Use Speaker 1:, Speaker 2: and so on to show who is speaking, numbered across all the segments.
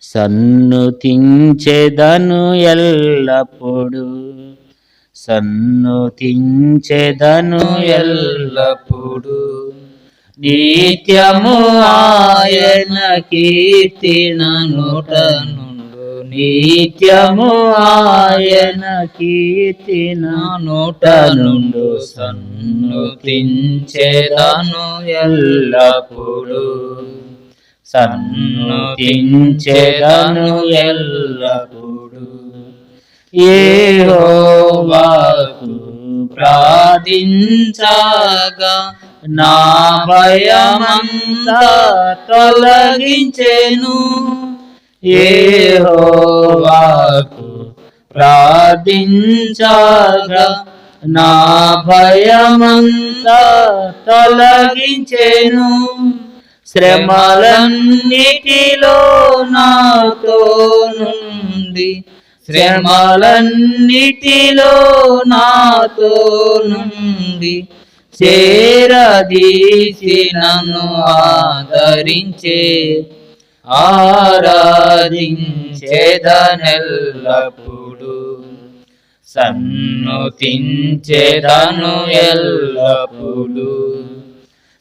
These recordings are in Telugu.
Speaker 1: సన్నుతించెదను ఎల్లప్పుడు, సన్నుతించెదను ఎల్లప్పుడు. నిత్యము ఆయన కీర్తిన నోట నుండు, నిత్యము ఆయన కీర్తిన నోట నుండు. సన్నుతించెదను ఎల్లప్పుడు, సన్నుతించెదను ఎల్లప్పుడు. యెహోవాకు ప్రార్థించగా నా భయమంతా తొలగించెను. యెహోవాకు ప్రార్థించగా నా భయమంతా తొలగించెను. శ్రమలన్నిటిలో నాతో నుండి, శ్రమలన్నిటిలో నాతో నుండి చేరదీసి నన్ను ఆదరించే, ఆరాధించెదనెల్లప్పుడు. సన్నుతించెదను ఎల్లప్పుడు,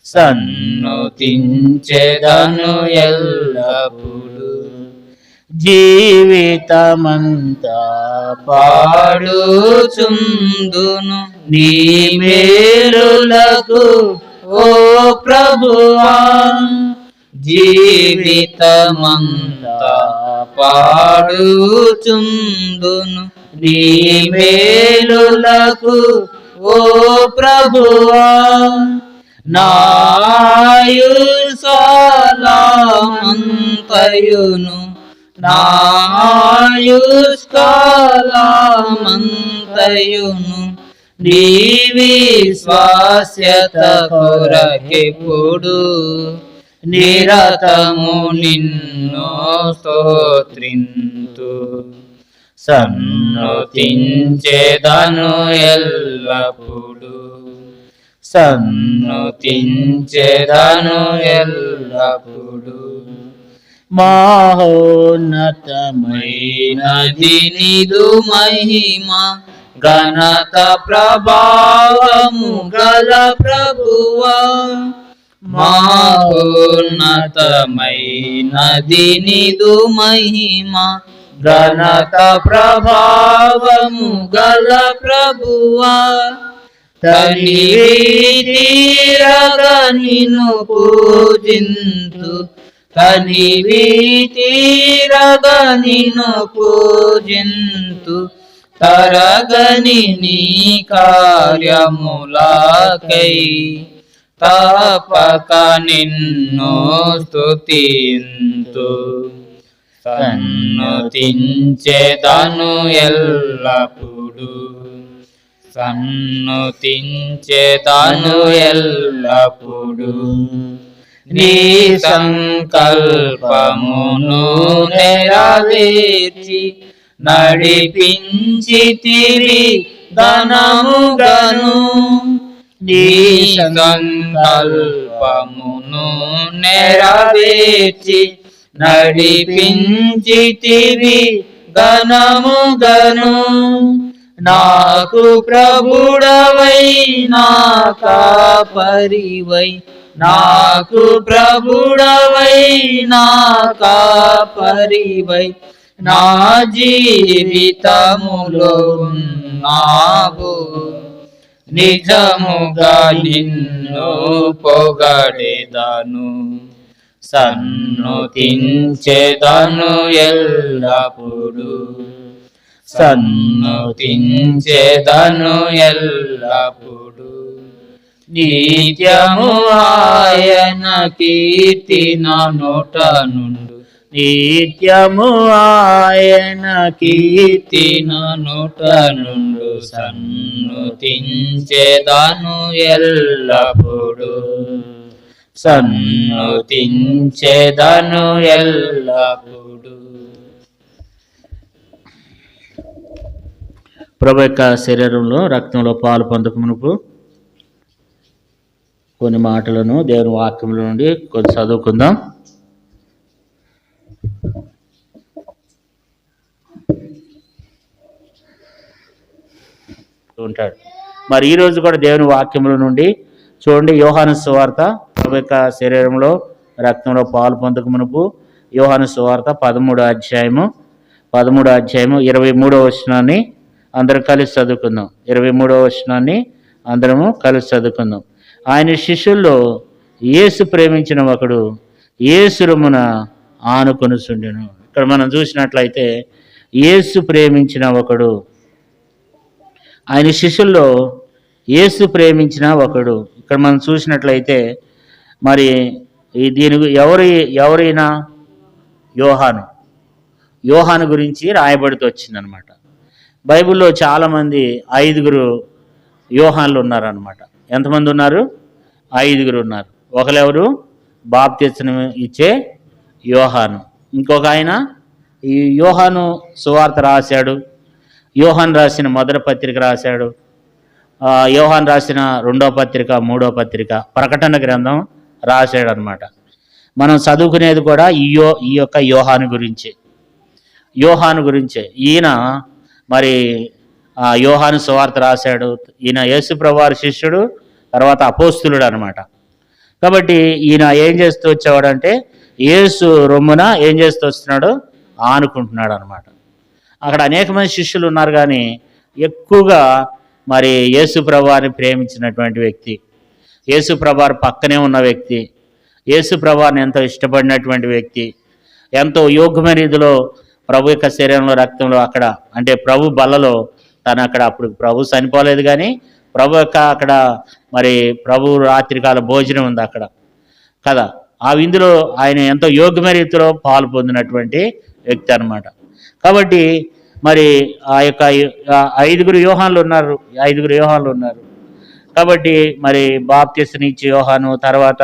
Speaker 1: సన్నుతించెదను ఎల్లప్పుడు. జీవితమంతా పాడుచుందును నీ మేలులకు ఓ ప్రభువా. జీవితమంతా పాడుచుందును నీ మేలులకు ఓ ప్రభువా. నాయుష్కాలమంతయును, నాయుష్కాలమంతయును నీ విశ్వాస్యత కొరకెప్పుడు నిరతము నిన్ను స్తోత్రింతు. సన్నుతించెదను ఎల్లప్పుడు, సన్నుతించెదను ఎల్లప్పుడు. మహోన్నతమైనది నీదు మహిమ, ఘనత ప్రభావము గల ప్రభువా. మహోన్నతమైనది నీదు మహిమ, ఘనత ప్రభావము గల ప్రభువా. తనివి తీరగా నిన్ను పూజింతు, తనివి తీరగా నిన్ను పూజింతు. తరగని నీ కార్యములకై తపక నిన్ను స్తుతింతు. సన్నుతించెదను ఎల్లప్పుడు, సన్నుతించెదను ఎల్లప్పుడు. నీ సంకల్పమును నెరవేర్చి నడిపించితివి ఘనముగను. నీ సంకల్పమును నెరవేర్చి నడిపించితివి ఘనముగను. నాకు ప్రభుడవై నా కాపరివై, నాకు ప్రభుడవై నా కాపరివై నా జీవితములో ఉన్నావు. నిజముగా నిన్ను పొగడెదను, సన్నుతించెదను ఎల్లప్పుడు, సన్నుతించెదను ఎల్లప్పుడు. నిత్యము ఆయన కీర్తిన నోట నుండు, నిత్యము ఆయన కీర్తిన నోట నుండు. సన్నుతించెదను ఎల్లప్పుడు, సన్నుతించెదను ఎల్లప్పుడు. ప్రభు యొక్క శరీరంలో రక్తంలో పాలు పొందక మునుపు కొన్ని మాటలను దేవుని వాక్యంలో నుండి కొన్ని చదువుకుందాం. ఉంటాడు. మరి ఈరోజు కూడా దేవుని వాక్యముల నుండి చూడండి, యోహాను సువార్త ప్రభు యొక్క శరీరంలో రక్తంలో పాలు పొందక మునుపు యోహాను సువార్త 13వ అధ్యాయము 23వ వచనాన్ని అందరం కలిసి చదువుకుందాం. 23వ వచనాన్ని అందరము కలిసి చదువుకుందాం. ఆయన శిష్యుల్లో యేసు ప్రేమించిన ఒకడు యేసు రొమ్మున ఆనుకొనుచుండెను. ఇక్కడ మనం చూసినట్లయితే యేసు ప్రేమించిన ఒకడు, ఆయన శిష్యుల్లో యేసు ప్రేమించిన ఒకడు. ఇక్కడ మనం చూసినట్లయితే మరి దీనికి ఎవరైనా యోహాను గురించి రాయబడుతూ వచ్చిందనమాట. బైబిల్లో చాలామంది 5 యోహాన్లు ఉన్నారనమాట. ఎంతమంది ఉన్నారు? 5 ఉన్నారు. ఒకరెవరు? బాప్తిస్మం ఇచ్చే యోహాను. ఇంకొక ఆయన ఈ యోహాను సువార్త రాశాడు, యోహాను రాసిన మొదటి పత్రిక రాశాడు, యోహాను రాసిన 2వ పత్రిక, 3వ పత్రిక, ప్రకటన గ్రంథం రాశాడు అనమాట. మనం చదువుకునేది కూడా ఈ యొక్క యోహాను గురించే. ఈయన మరి యోహాను సువార్త రాశాడు. ఈయన యేసుప్రభువారి శిష్యుడు, తర్వాత అపోస్తులుడు అనమాట. కాబట్టి ఈయన ఏం చేస్తూ వచ్చేవాడంటే యేసు రొమ్మున ఏం చేస్తూ వస్తున్నాడు? ఆనుకుంటున్నాడు అనమాట. అక్కడ అనేక మంది శిష్యులు ఉన్నారు, కానీ ఎక్కువగా మరి యేసుప్రభువారిని ప్రేమించినటువంటి వ్యక్తి, యేసుప్రభువారి పక్కనే ఉన్న వ్యక్తి, యేసుప్రభువారిని ఎంతో ఇష్టపడినటువంటి వ్యక్తి, ఎంతో యోగ్యమైన రీతిలో ప్రభు యొక్క శరీరంలో రక్తంలో అక్కడ అంటే ప్రభు బల్లలో తను అక్కడ, అప్పుడు ప్రభు చనిపోలేదు కానీ ప్రభు యొక్క అక్కడ మరి ప్రభు రాత్రికాల భోజనం ఉంది అక్కడ కదా, ఆ విందులో ఆయన ఎంతో యోగ్యమైన రీతిలో పాలు పొందినటువంటి వ్యక్తి అనమాట. కాబట్టి మరి ఆ యొక్క 5 యోహాన్లు ఉన్నారు. కాబట్టి మరి బాప్తిస్మం ఇచ్చే యోహాను, తర్వాత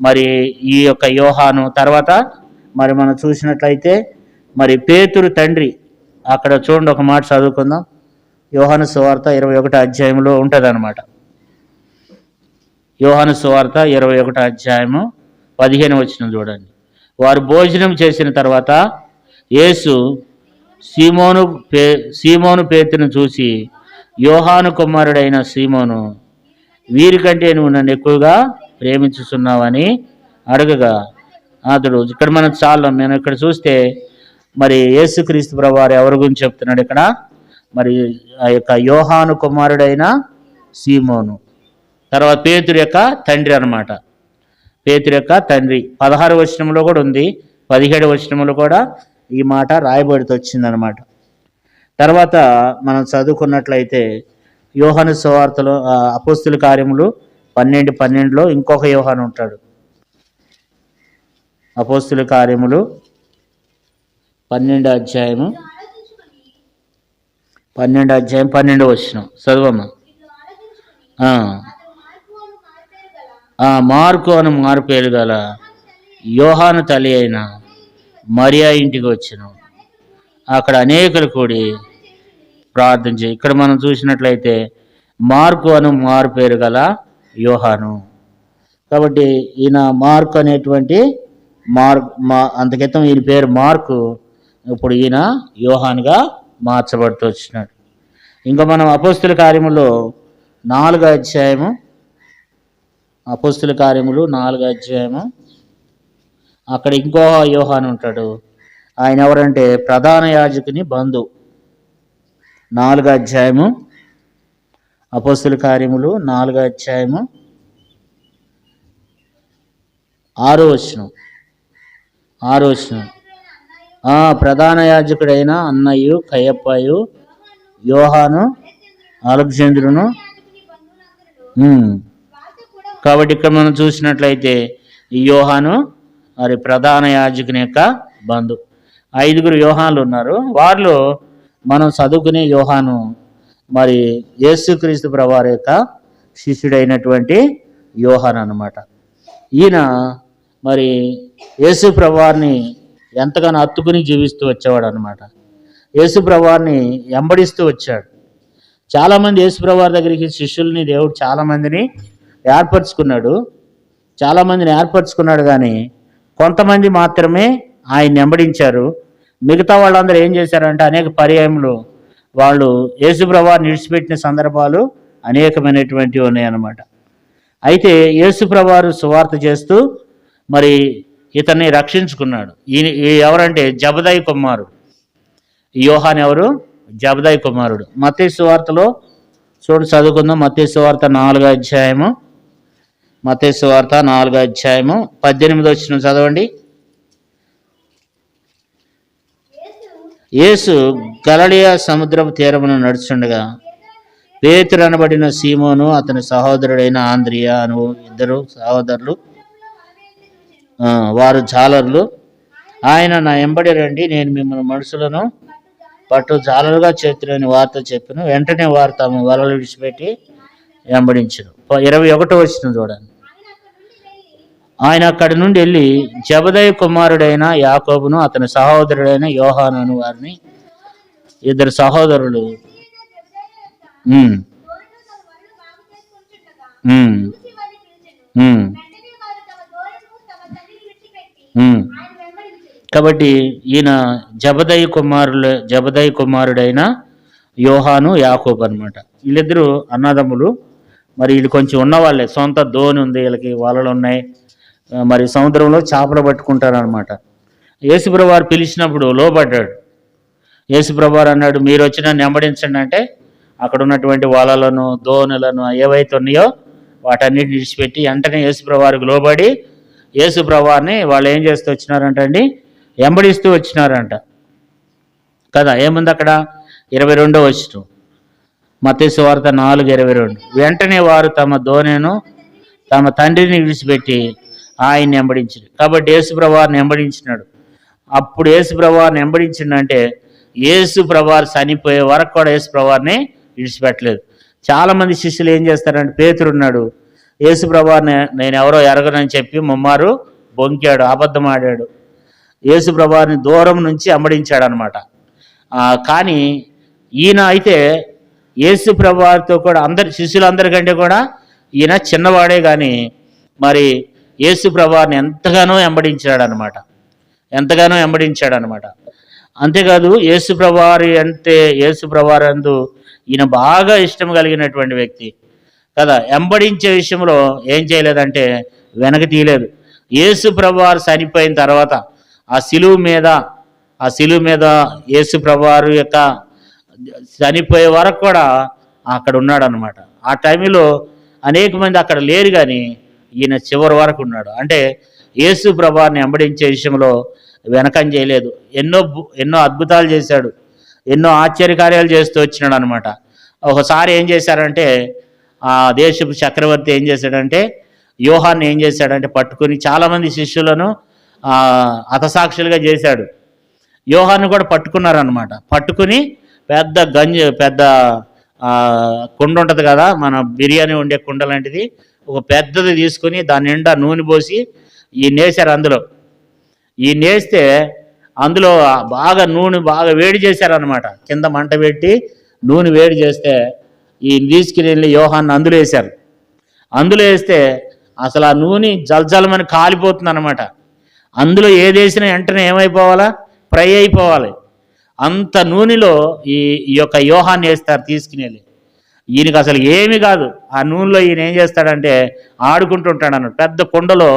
Speaker 1: మరి ఈ యొక్క యోహాను, తర్వాత మరి మనం చూసినట్లయితే మరి పేతురు తండ్రి, అక్కడ చూడండి ఒక మాట చదువుకుందాం. యోహాను సువార్త 21వ అధ్యాయంలో ఉంటుంది అనమాట. యోహాను సువార్త 21వ అధ్యాయము 15వ వచనం చూడండి. వారు భోజనం చేసిన తర్వాత యేసు సీమోను పేతురును చూసి, యోహాను కుమారుడైన సీమోను, వీరికంటే నువ్వు నన్ను ఎక్కువగా ప్రేమించుతున్నావని అడగగా అతడు, ఇక్కడ మనం ఇక్కడ చూస్తే మరి యేసుక్రీస్తు ప్రభువారు ఎవరి గురించి చెప్తున్నాడు ఇక్కడ? మరి ఆ యొక్క యోహాను కుమారుడైన సీమోను, తర్వాత పేతురు యొక్క తండ్రి అనమాట. పేతురు యొక్క తండ్రి 16వ వచనంలో కూడా ఉంది, 17వ వచనంలో కూడా ఈ మాట రాయబడితే వచ్చిందనమాట. తర్వాత మనం చదువుకున్నట్లయితే యోహాను సువార్తలో అపోస్తుల కార్యములు 12:12లో ఇంకొక యోహాను ఉంటాడు. అపోస్తుల కార్యములు 12వ అధ్యాయం 12వ వచనం చదవమ్మా. మార్కు అని మారుపేరు గల యోహాను తల్లి అయిన మరియా ఇంటికి వచ్చాను. అక్కడ అనేకులు కూడి ప్రార్థన చేయి. ఇక్కడ మనం చూసినట్లయితే మార్కు అని మారుపేరు గల యోహాను. కాబట్టి ఈయన మార్కు అనేటువంటి అంతకితం ఈయన పేరు మార్కు, ఇప్పుడు ఈయన యోహానుగా మార్చబడుతూ వచ్చినాడు. ఇంకా మనం అపోస్తుల కార్యములో 4వ అధ్యాయము, అపోస్తుల కార్యములు 4వ అధ్యాయము, అక్కడ ఇంకో యోహాను ఉంటాడు. ఆయన ఎవరంటే ప్రధాన యాజకుని బంధు. 4వ అధ్యాయము, అపోస్తుల కార్యములు 4వ అధ్యాయము 6వ వచనం. ప్రధాన యాజకుడైన అన్నయ్యు, కయప్పయు, యోహాను, అలెగ్జాంద్రును. కాబట్టి ఇక్కడ మనం చూసినట్లయితే ఈ యోహాను మరి ప్రధాన యాజకుని యొక్క బంధు. 5 యోహాన్లు ఉన్నారు. వారిలో మనం చదువుకునే యోహాను మరి యేసుక్రీస్తు ప్రభువారి యొక్క శిష్యుడైనటువంటి యోహాను అన్నమాట. ఈయన మరి యేసు ప్రభువారిని ఎంతగానో హత్తుకుని జీవిస్తూ వచ్చేవాడు అనమాట. యేసు ప్రభువారిని వెంబడిస్తూ వచ్చాడు. చాలామంది యేసు ప్రభువారి దగ్గరికి శిష్యుల్ని దేవుడు చాలామందిని ఏర్పరచుకున్నాడు, కానీ కొంతమంది మాత్రమే ఆయన వెంబడించారు. మిగతా వాళ్ళందరూ ఏం చేశారంటే అనేక పర్యాయములు వాళ్ళు యేసుప్రభువారిని విడిచిపెట్టిన సందర్భాలు అనేకమైనటువంటివి ఉన్నాయన్నమాట. అయితే యేసుప్రభువారు సువార్త చేస్తూ మరి ఇతన్ని రక్షించుకున్నాడు. ఎవరంటే జబదయి కుమారుడు. యోహాను ఎవరు? జబదయి కుమారుడు. మత్తయి సువార్తలో చదువుకుందాం. మత్తయి సువార్త 4వ అధ్యాయము. మత్తయి సువార్త 4వ అధ్యాయము 18వ వచనం చదవండి. యేసు గలిలయ సముద్రపు తీరమును నడుచుండగా పేతురు అనబడిన సీమోను అతని సహోదరుడైన ఆంద్రియా అను ఇద్దరు సహోదరులు, వారు జాలర్లు, ఆయన నా ఎంబడి రండి, నేను మిమ్మల్ని మనుషులను పట్టు జాలరుగా చేతులని వారితో చెప్పిన. వెంటనే వారు తమ వలలు విడిచిపెట్టి వెంబడించరు. 21వ వచనం చూడండి. ఆయన అక్కడి నుండి వెళ్ళి జబదయి కుమారుడైన యాకోబును అతని సహోదరుడైన యోహాను వారిని, ఇద్దరు సహోదరులు, కాబట్టి ఈయన జబదయి కుమారుడైన యోహాను యాకోబు అనమాట. వీళ్ళిద్దరూ అన్నదమ్ములు. మరి వీళ్ళు కొంచెం ఉన్నవాళ్ళే, సొంత దోణి ఉంది వీళ్ళకి, వలలు ఉన్నాయి, మరి సముద్రంలో చేపలు పట్టుకుంటారనమాట. యేసుప్రభువు వారు పిలిచినప్పుడు లోబడ్డాడు. యేసుప్రభువు వారు అన్నాడు, మీరు వచ్చి నన్ను వెంబడించండి అంటే అక్కడ ఉన్నటువంటి వలలను దోణులను ఏవైతే ఉన్నాయో వాటన్నిటిని విడిచిపెట్టి వెంటనే యేసుప్రభువు వారికి లోబడి యేసుప్రభువు వారిని వాళ్ళు ఏం చేస్తూ వచ్చినారంట అండి, వెంబడిస్తూ వచ్చినారంట కదా. ఏముంది అక్కడ? 22వ వచనం, మత్తయి సువార్త 4:22. వెంటనే వారు తమ దోణెను తమ తండ్రిని విడిచిపెట్టి ఆయన్ని వెంబడించారు. కాబట్టి యేసుప్రభువు వారిని వెంబడించినాడు. అప్పుడు యేసుప్రభువు వారిని వెంబడించిందంటే యేసుప్రభువు వారు చనిపోయే వరకు కూడా యేసుప్రభువు వారిని విడిచిపెట్టలేదు. చాలామంది శిష్యులు ఏం చేస్తారంటే, పేతురు ఉన్నాడు, యేసుప్రభువు వారిని నేను ఎవరో ఎరగనని చెప్పి ముమ్మారు బొంకాడు, అబద్ధం ఆడాడు, యేసుప్రభువు వారిని దూరం నుంచి వెంబడించాడు అనమాట. కానీ ఈయన అయితే యేసుప్రభువు వారితో కూడా శిష్యులందరికంటే కూడా ఈయన చిన్నవాడే, కానీ మరి యేసుప్రభువు వారిని ఎంతగానో వెంబడించాడనమాట. అంతేకాదు యేసుప్రభువు వారి అంటే యేసుప్రభువు వారి అందు ఈయన బాగా ఇష్టం కలిగినటువంటి వ్యక్తి కదా. వెంబడించే విషయంలో ఏం చేయలేదంటే వెనక తీయలేదు. యేసుప్రభువు వారు చనిపోయిన తర్వాత ఆ శిలువ మీద యేసుప్రభువు వారి యొక్క చనిపోయే వరకు కూడా అక్కడ ఉన్నాడు అనమాట. ఆ టైంలో అనేక మంది అక్కడ లేరు, కానీ ఈయన చివరి వరకు ఉన్నాడు. అంటే యేసుప్రభువు వారిని వెంబడించే విషయంలో వెనకం చేయలేదు. ఎన్నో అద్భుతాలు చేశాడు, ఎన్నో ఆశ్చర్యకార్యాలు చేస్తూ వచ్చినాడు అనమాట. ఒకసారి ఏం చేశారంటే ఆ దేశపు చక్రవర్తి ఏం చేశాడంటే యోహాన్ని ఏం చేశాడంటే పట్టుకుని చాలామంది శిష్యులను హతసాక్షులుగా చేశాడు. యోహాన్ని కూడా పట్టుకున్నారనమాట. పట్టుకుని పెద్ద కుండ ఉంటుంది కదా, మన బిర్యానీ ఉండే కుండ లాంటిది, ఒక పెద్దది తీసుకుని దాని నిండా నూనె పోసి ఈయనేసారు. ఈ నేస్తే అందులో నూనె బాగా వేడి చేశారనమాట. కింద మంట పెట్టి నూనె వేడి చేస్తే ఈ తీసుకుని వెళ్ళి యోహాన్ని అందులో వేస్తే అసలు ఆ నూనె జల్జలమని కాలిపోతుంది అనమాట. అందులో ఏదేసినా వెంటనే ఏమైపోవాలా? ఫ్రై అయిపోవాలి. అంత నూనెలో ఈ యొక్క యోహాన్ని వేస్తారు తీసుకుని వెళ్ళి. ఈయనకి అసలు ఏమీ కాదు. ఆ నూనెలో ఈయన ఏం చేస్తాడంటే ఆడుకుంటుంటాడు అన్నట్టు. పెద్ద కుండలో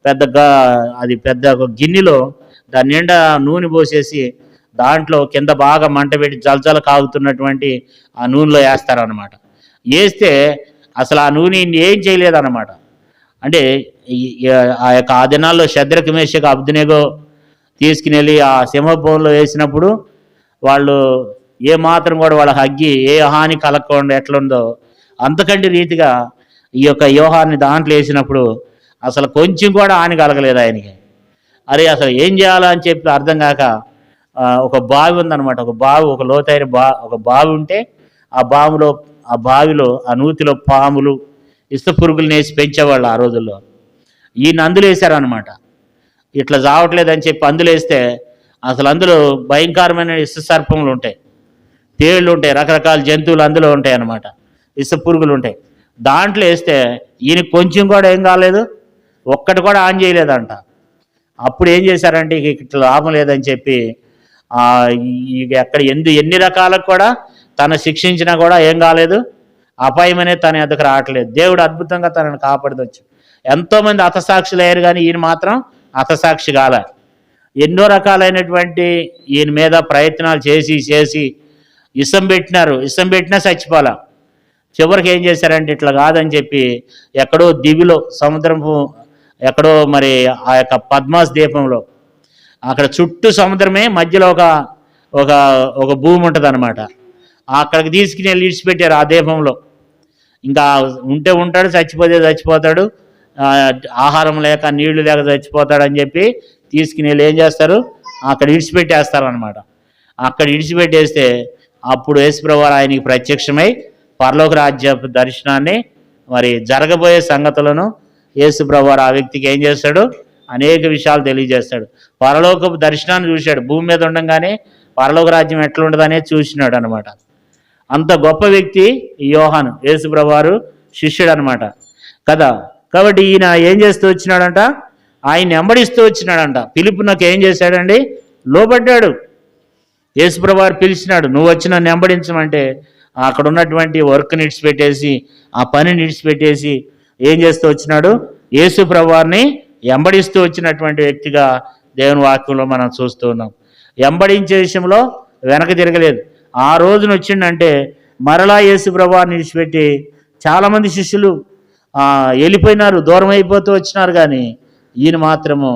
Speaker 1: పెద్ద గిన్నెలో దాని నిండా నూనె పోసేసి దాంట్లో కింద బాగా మంట పెట్టి జలజల కాగుతున్నటువంటి ఆ నూనెలో వేస్తారనమాట. వేస్తే అసలు ఆ నూనె ఏం చేయలేదన్నమాట. అంటే ఆ దినాల్లో శద్రకు మేషకు అబ్దెనెగో తీసుకుని వెళ్ళి ఆ సింహభవనంలో వేసినప్పుడు వాళ్ళు ఏమాత్రం కూడా వాళ్ళ హగ్గి ఏ హాని కలగకుండా ఎట్లుందో అంతకంటే రీతిగా ఈ యొక్క యోహాన్ని దాంట్లో వేసినప్పుడు అసలు కొంచెం కూడా హాని కలగలేదు ఆయనకి. అరే అసలు ఏం చేయాలా అని చెప్పి అర్థం కాక ఒక బావి ఉందన్నమాట. ఒక లోతైన ఒక బావి ఉంటే ఆ బావిలో ఆ నూతిలో పాములు ఇసుక పురుగులు వేసి పెంచేవాళ్ళు ఆ రోజుల్లో. ఈయన అందులో వేశారనమాట. ఇట్లా చావట్లేదని చెప్పి అందులో వేస్తే అసలు అందులో భయంకరమైన ఇసుక సర్పములు ఉంటాయి, తేళ్ళు ఉంటాయి, రకరకాల జంతువులు అందులో ఉంటాయి అన్నమాట, ఇసుక పురుగులు ఉంటాయి. దాంట్లో వేస్తే ఈయన కొంచెం కూడా ఏం కాలేదు, ఒక్కటి కూడా ఆన్ చేయలేదంట. అప్పుడు ఏం చేశారంటే ఇట్లా లాభం లేదని చెప్పి ఎక్కడ ఎన్ని రకాలకు కూడా తను శిక్షించినా కూడా ఏం కాలేదు, అపాయం అనేది తన ఎద్దకు రావట్లేదు. దేవుడు అద్భుతంగా తనను కాపాడవచ్చు. ఎంతోమంది హతసాక్షులు అయ్యారు, కానీ ఈయన మాత్రం హతసాక్షి కాలే. ఎన్నో రకాలైనటువంటి ఈయన మీద ప్రయత్నాలు చేసి ఇసం పెట్టినా చచ్చిపోలా. చివరికి ఏం చేశారంటే ఇట్లా కాదని చెప్పి ఎక్కడో దివిలో సముద్రపు ఎక్కడో మరి ఆ యొక్క పద్మాస్ ద్వీపంలో అక్కడ చుట్టూ సముద్రమే, మధ్యలో ఒక భూమి ఉంటుంది అనమాట. అక్కడికి తీసుకుని వెళ్ళి ఇడిచిపెట్టారు ఆ ద్వీపంలో. ఇంకా ఉంటాడు, చచ్చిపోతాడు, ఆహారం లేక నీళ్లు లేక చచ్చిపోతాడు అని చెప్పి తీసుకుని వెళ్ళి ఏం చేస్తారు, అక్కడ ఇడిచిపెట్టేస్తారు అనమాట. అక్కడ ఇడిచిపెట్టేస్తే అప్పుడు యేసుప్రభువారు ఆయనకి ప్రత్యక్షమై పరలోక రాజ్య దర్శనాన్ని, మరి జరగబోయే సంగతులను యేసుప్రభువారు ఆ వ్యక్తికి ఏం చేస్తాడు, అనేక విషయాలు తెలియజేస్తాడు. పరలోకపు దర్శనాన్ని చూశాడు. భూమి మీద ఉండగానే పరలోక రాజ్యం ఎట్లుండదు అనేది చూసినాడు అనమాట. అంత గొప్ప వ్యక్తి ఈ యోహాను, యేసుప్రభువారు శిష్యుడు అనమాట కదా. కాబట్టి ఈయన ఏం చేస్తూ వచ్చినాడంట, ఆయన వెంబడిస్తూ వచ్చినాడంట. పిలుపు నాకు ఏం చేశాడండి, లోబడ్డాడు. యేసుప్రభువారు పిలిచినాడు, నువ్వు వచ్చి నన్ను వెంబడించమంటే అక్కడ ఉన్నటువంటి వర్క్ని విడిచిపెట్టేసి, ఆ పనిని విడిచిపెట్టేసి ఏం చేస్తూ వచ్చినాడు, యేసుప్రభువారిని వెంబడిస్తూ వచ్చినటువంటి వ్యక్తిగా దేవుని వాక్యంలో మనం చూస్తూ ఉన్నాం. వెంబడించే విషయంలో వెనక తిరగలేదు. ఆ రోజున వచ్చిందంటే మరలా యేసుప్రభువారిని విడిచిపెట్టి చాలామంది శిష్యులు వెళ్ళిపోయినారు, దూరం అయిపోతూ వచ్చినారు. కానీ ఈయన మాత్రము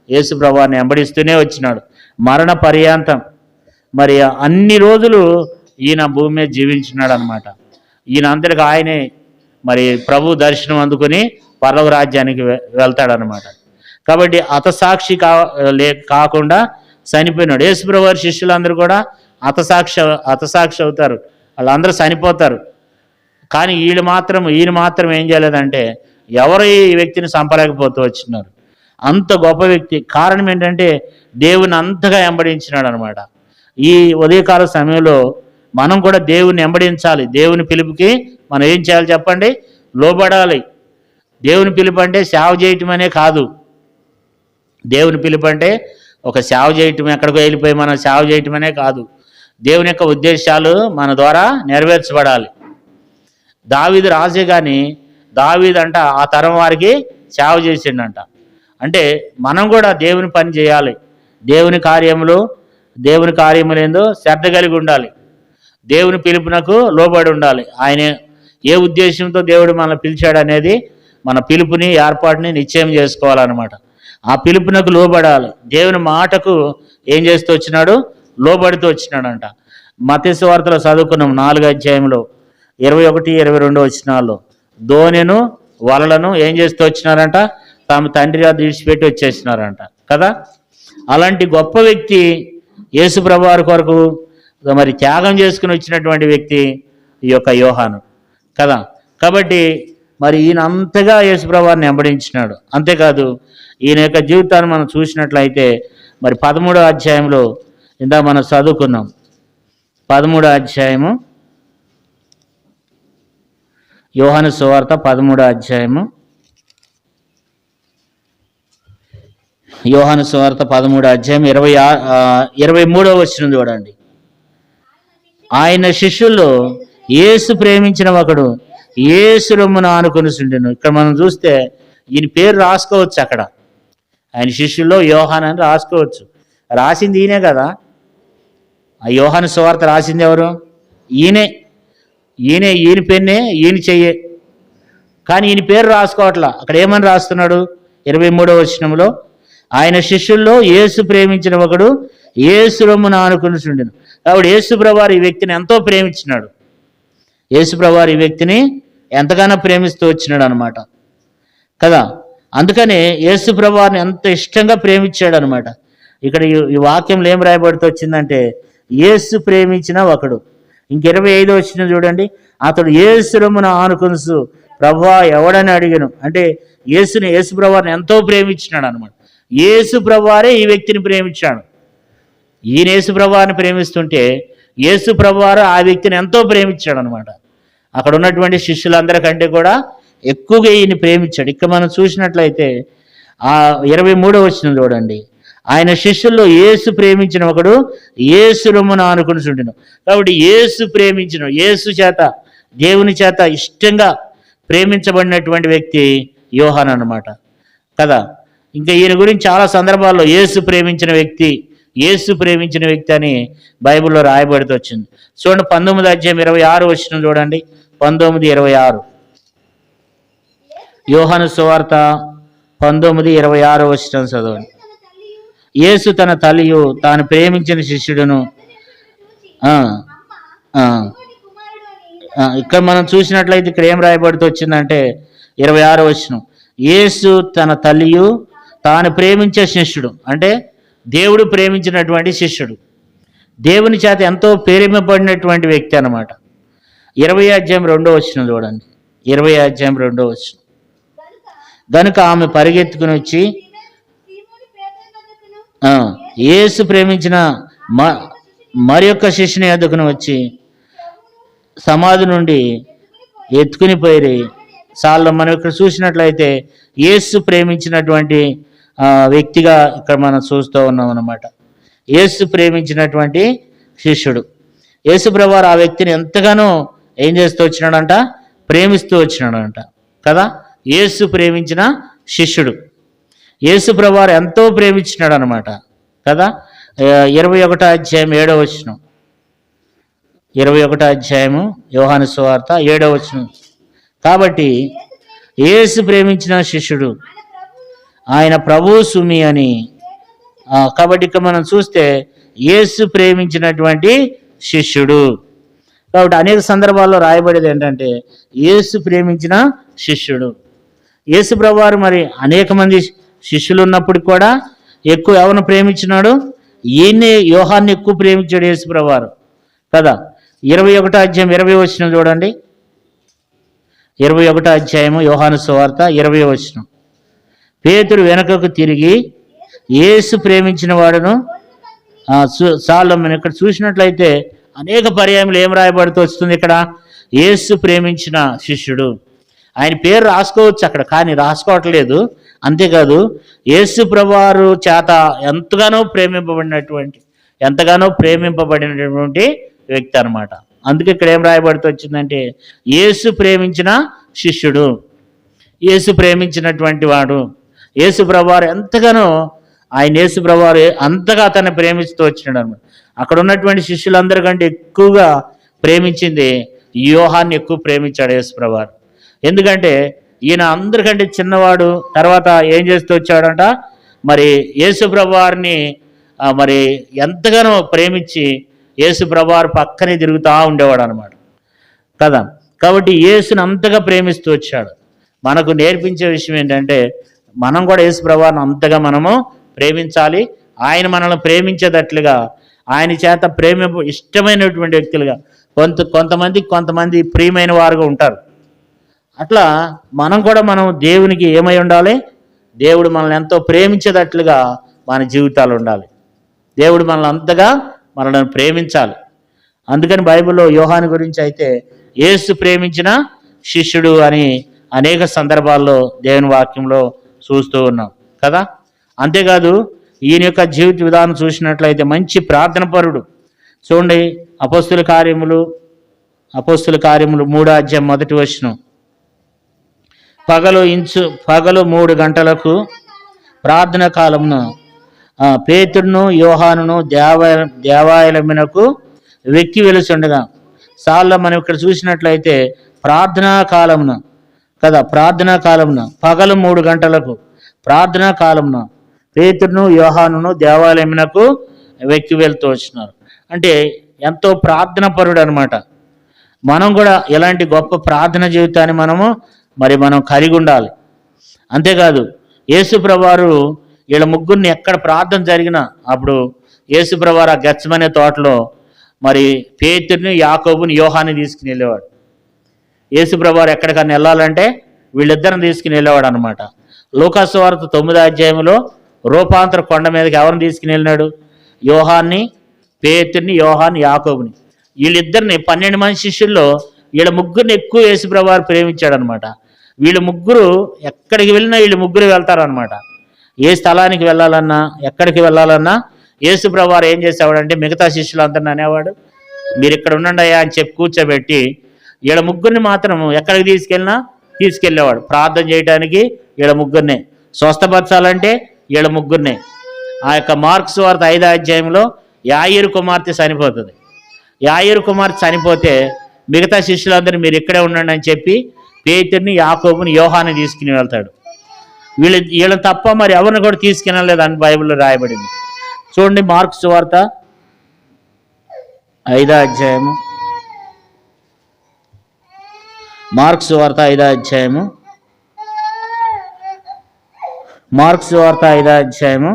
Speaker 1: యేసుప్రభువారిని వెంబడిస్తూనే వచ్చినాడు మరణ పర్యాంతం. మరి అన్ని రోజులు ఈయన భూమి మీద జీవించినాడు అనమాట. ఈయన అంతటికి ఆయనే మరి ప్రభు దర్శనం అందుకుని పరలోక రాజ్యానికి వెళ్తాడనమాట. కాబట్టి హతసాక్షి కాకుండా చనిపోయినాడు. యేసుప్రభువారి శిష్యులందరూ కూడా హతసాక్షి అవుతారు, వాళ్ళందరూ చనిపోతారు. కానీ ఈయన మాత్రం ఏం చేయలేదంటే ఎవరు ఈ వ్యక్తిని చంపలేకపోతూ వచ్చినారు. అంత గొప్ప వ్యక్తి. కారణం ఏంటంటే దేవుని అంతగా వెంబడించినాడు అనమాట. ఈ ఉదయకాల సమయంలో మనం కూడా దేవుని వెంబడించాలి. దేవుని పిలుపుకి మనం ఏం చేయాలి చెప్పండి, లోబడాలి. దేవుని పిలుపు అంటే సేవ చేయటం అనే కాదు. దేవుని పిలుపు అంటే ఒక సేవ చేయటం, ఎక్కడికో వెళ్ళిపోయి మనం సేవ చేయటం అనే కాదు. దేవుని యొక్క ఉద్దేశాలు మన ద్వారా నెరవేర్చబడాలి. దావీదు రాజే కానీ దావీదు అంట ఆ తరం వారికి సేవ చేసిండంట. అంటే మనం కూడా దేవుని పని చేయాలి. దేవుని కార్యములేందో శ్రద్ధ కలిగి ఉండాలి. దేవుని పిలుపునకు లోబడి ఉండాలి. ఆయన ఏ ఉద్దేశంతో దేవుడు మనల్ని పిలిచాడు అనేది మన పిలుపుని ఏర్పాటుని నిశ్చయం చేసుకోవాలన్నమాట. ఆ పిలుపునకు లోబడాలి. దేవుని మాటకు ఏం చేస్తూ వచ్చినాడు, లోబడుతూ వచ్చినాడంట. మత్తయి సువార్తలో చదువుకున్నాం 4వ అధ్యాయంలో 21-22 వచనాల్లో దోణెను వలలను ఏం చేస్తూ వచ్చినారంట, తమ తండ్రి అది విడిచిపెట్టి వచ్చేసినారంట కదా. అలాంటి గొప్ప వ్యక్తి యేసుప్రభువారి కొరకు మరి త్యాగం చేసుకుని వచ్చినటువంటి వ్యక్తి ఈ యొక్క యోహాను కదా. కాబట్టి మరి ఈయన అంతగా యేసుప్రభువారిని వెంబడించినాడు. అంతేకాదు ఈయన యొక్క జీవితాన్ని మనం చూసినట్లయితే మరి 13వ అధ్యాయంలో ఇందా మనం చదువుకున్నాం. 13వ అధ్యాయము యోహాను సువార్త 13వ అధ్యాయము యోహాను సువార్త 13వ అధ్యాయం 23వ వచనం చూడండి. ఆయన శిష్యుల్లో యేసు ప్రేమించిన ఒకడు యేసు రొమ్మున ఆనుకొనిచుండెను. ఇక్కడ మనం చూస్తే ఈయన పేరు రాసుకోవచ్చు. అక్కడ ఆయన శిష్యుల్లో యోహాన్ అని రాసుకోవచ్చు. రాసింది ఈయనే కదా. ఆ యోహాను సువార్త రాసింది ఎవరు? ఈయన పెన్నే, ఈయన చెయ్యే. కానీ ఈయన పేరు రాసుకోవట్లా. అక్కడ ఏమని రాస్తున్నాడు 23వ వచనంలో, ఆయన శిష్యుల్లో యేసు ప్రేమించిన ఒకడు యేసు రొమ్మున ఆనుకొనిచుండెను. కాబట్టి యేసుప్రభువారు ఈ వ్యక్తిని ఎంతో ప్రేమించినాడు. యేసుప్రభువారు ఈ వ్యక్తిని ఎంతగానో ప్రేమిస్తూ వచ్చినాడు అనమాట కదా. అందుకనే యేసుప్రభువారిని ఎంత ఇష్టంగా ప్రేమించాడు అనమాట. ఇక్కడ ఈ వాక్యంలో ఏం రాయబడుతూ వచ్చిందంటే యేసు ప్రేమించిన ఒకడు. 25వ వచనం చూడండి. అతడు యేసు రొమ్మున ఆనుకొనుచు ప్రభువా ఎవడని అడిగాను. అంటే యేసుప్రభువారిని ఎంతో ప్రేమించినాడు అనమాట. యేసుప్రభువారే ఈ వ్యక్తిని ప్రేమించాడు. ఈయన యేసుప్రభువారిని ప్రేమిస్తుంటే యేసుప్రభువారు ఆ వ్యక్తిని ఎంతో ప్రేమించాడు అనమాట. అక్కడ ఉన్నటువంటి శిష్యులందరికంటే కూడా ఎక్కువగా ఈయన ప్రేమించాడు. ఇక్కడ మనం చూసినట్లయితే ఆ 23వ వచనం చూడండి. ఆయన శిష్యుల్లో యేసు ప్రేమించిన ఒకడు యేసు రొమ్మున ఆనుకుని చుండెను. కాబట్టి యేసు ప్రేమించిన, యేసు చేత, దేవుని చేత ఇష్టంగా ప్రేమించబడినటువంటి వ్యక్తి యోహాను అన్నమాట కదా. ఇంకా ఈయన గురించి చాలా సందర్భాల్లో యేసు ప్రేమించిన వ్యక్తి, యేసు ప్రేమించిన వ్యక్తి అని బైబిల్లో రాయబడుతూ వచ్చింది. చూడండి 19:26 వచనం చూడండి. 19:26 యోహాను సువార్త 19:26 వచనం చదవండి. యేసు తన తల్లియు తాను ప్రేమించిన శిష్యుడును. ఇక్కడ మనం చూసినట్లయితే ఇక్కడ ఏం రాయబడుతూ వచ్చిందంటే 26 వచనం, యేసు తన తల్లియు తాను ప్రేమించే శిష్యుడు, అంటే దేవుడు ప్రేమించినటువంటి శిష్యుడు, దేవుని చేత ఎంతో ప్రేమింపబడినటువంటి వ్యక్తి అన్నమాట. 20:2 వచనం చూడండి. 20:2 వచనం, గనుక ఆమె పరిగెత్తుకుని వచ్చి యేసు ప్రేమించిన మరి యొక్క శిష్యుని ఎద్దుకుని వచ్చి సమాధి నుండి ఎత్తుకుని పోయి సార్లు మనం ఇక్కడ చూసినట్లయితే యేసు ప్రేమించినటువంటి వ్యక్తిగా ఇక్కడ మనం చూస్తూ ఉన్నాం అన్నమాట. యేసు ప్రేమించినటువంటి శిష్యుడు. యేసు ప్రభువారు ఆ వ్యక్తిని ఎంతగానో ఏం చేస్తూ వచ్చినాడంట, ప్రేమిస్తూ వచ్చినాడంట కదా. యేసు ప్రేమించిన శిష్యుడు, యేసు ప్రభువారు ఎంతో ప్రేమించినాడు అనమాట కదా. 21:7 వచనం, 21 యోహాను సువార్త 7 వచనం, కాబట్టి యేసు ప్రేమించిన శిష్యుడు ఆయన ప్రభువు సుమి అని. కాబట్టి ఇక్కడ మనం చూస్తే యేసు ప్రేమించినటువంటి శిష్యుడు. కాబట్టి అనేక సందర్భాల్లో రాయబడేది ఏంటంటే యేసు ప్రేమించిన శిష్యుడు. యేసు ప్రభువారు మరి అనేక మంది శిష్యులు ఉన్నప్పుడు కూడా ఎక్కువ ఎవరిని ప్రేమించినాడు, ఈయన్ని యోహాన్ని ఎక్కువ ప్రేమించాడు యేసు ప్రభువారు కదా. 21:20 వచనం చూడండి. 21 యోహాను సువార్త 20 వచనం, పేతురు వెనుకకు తిరిగి యేసు ప్రేమించిన వాడును చాలు. మనం ఇక్కడ చూసినట్లయితే అనేక పర్యాయములు ఏం రాయబడుతూ వస్తుంది ఇక్కడ, యేసు ప్రేమించిన శిష్యుడు. ఆయన పేరు రాసుకోవచ్చు అక్కడ, కానీ రాసుకోవట్లేదు. అంతేకాదు యేసు ప్రభువారు చేత ఎంతగానో ప్రేమింపబడినటువంటి వ్యక్తి అనమాట. అందుకే ఇక్కడ ఏం రాయబడుతూ వచ్చిందంటే యేసు ప్రేమించిన శిష్యుడు, యేసు ప్రేమించినటువంటి వాడు. యేసు ప్రభువారు ఎంతగానో యేసు ప్రభువారు అంతగా అతన్ని ప్రేమిస్తూ వచ్చినాడు అనమాట. అక్కడ ఉన్నటువంటి శిష్యులందరికంటే ఎక్కువగా ప్రేమించింది యోహాన్ని ఎక్కువ ప్రేమించాడు యేసు ప్రభువారు. ఎందుకంటే ఈయన అందరికంటే చిన్నవాడు. తర్వాత ఏం చేస్తూ వచ్చాడంట, మరి యేసు ప్రభువారిని మరి ఎంతగానో ప్రేమించి యేసు ప్రభువారు పక్కనే తిరుగుతూ ఉండేవాడు అనమాట కదా. కాబట్టి యేసుని అంతగా ప్రేమిస్తూ వచ్చాడు. మనకు నేర్పించే విషయం ఏంటంటే మనం కూడా యేసు ప్రభువారిని అంతగా మనము ప్రేమించాలి. ఆయన మనల్ని ప్రేమించేటట్లుగా, ఆయన చేత ఇష్టమైనటువంటి వ్యక్తులుగా, కొంతమంది ప్రియమైన వారుగా ఉంటారు. అట్లా మనం దేవునికి ఏమై ఉండాలి, దేవుడు మనల్ని ఎంతో ప్రేమించేటట్లుగా మన జీవితాలు ఉండాలి. దేవుడు మనల్ని ప్రేమించాలి. అందుకని బైబిల్లో యోహాను గురించి అయితే యేసు ప్రేమించిన శిష్యుడు అని అనేక సందర్భాల్లో దేవుని వాక్యంలో చూస్తూ ఉన్నాం కదా. అంతేకాదు ఈయన యొక్క జీవిత విధానం చూసినట్లయితే మంచి ప్రార్థన పరుడు. చూడండి అపోస్తుల కార్యములు 3 వచనం, పగలు 3 గంటలకు ప్రార్థన కాలమున పేతురును యోహానును దేవాలయమునకు వెక్కి వెలుచుండగా. సార్లు మనం ఇక్కడ చూసినట్లయితే ప్రార్థనా కాలమున పగలు 3 గంటలకు ప్రార్థనా కాలమున పేతురును యోహానును దేవాలయమునకు వెక్కి వెళ్తూ వచ్చినారు. అంటే ఎంతో ప్రార్థన పరుడు అనమాట. మనం కూడా ఎలాంటి గొప్ప ప్రార్థన జీవితాన్ని మనం కలిగి ఉండాలి. అంతేకాదు యేసు ప్రభువారు వీళ్ళ ముగ్గురిని ఎక్కడ ప్రార్థన జరిగినా అప్పుడు యేసు ప్రభువారు ఆ గెత్సేమనే తోటలో మరి పేతురుని, యాకోబుని, యోహాన్ని తీసుకుని వెళ్ళేవాడు. యేసు ప్రభువారు ఎక్కడికన్నా వెళ్ళాలంటే వీళ్ళిద్దరిని తీసుకుని వెళ్ళేవాడు అనమాట. లూకాసు వార్త 9 రూపాంతర కొండ మీదకి ఎవరిని తీసుకుని వెళ్ళినాడు, పేతురుని, యాకోబుని. వీళ్ళిద్దరిని 12 మంది శిష్యుల్లో వీళ్ళ ముగ్గురిని ఎక్కువ యేసు ప్రభువారు ప్రేమించాడు అనమాట. వీళ్ళు ముగ్గురు ఎక్కడికి వెళ్ళినా వీళ్ళు ముగ్గురు వెళ్తారనమాట. ఏ స్థలానికి వెళ్ళాలన్నా, ఎక్కడికి వెళ్ళాలన్నా యేసు ప్రభువారు ఏం చేసేవాడంటే మిగతా శిష్యులందరిని అనేవాడు, మీరు ఇక్కడ ఉండండి అయ్యా అని చెప్పి కూర్చోబెట్టి వీళ్ళ ముగ్గురిని మాత్రం ఎక్కడికి తీసుకెళ్ళేవాడు. ప్రార్థన చేయడానికి వీళ్ళ ముగ్గురినే, స్వస్థపరచాలంటే వీళ్ళ ముగ్గురినే. ఆ యొక్క మార్కు సువార్త 5వ అధ్యాయంలో యాయీరు కుమార్తె చనిపోతుంది. యాయీరు కుమార్తె చనిపోతే మిగతా శిష్యులందరూ మీరు ఇక్కడే ఉండండి అని చెప్పి పేతురుని, యాకోబుని, యోహాన్ని తీసుకుని వెళ్తాడు. వీళ్ళని తప్ప మరి ఎవరిని కూడా తీసుకెళ్ళలేదు అని బైబిల్లో రాయబడింది. చూడండి, మార్కు సువార్త 5వ అధ్యాయము, మార్కు సువార్త 5వ అధ్యాయము, మార్కు సువార్త 5వ అధ్యాయము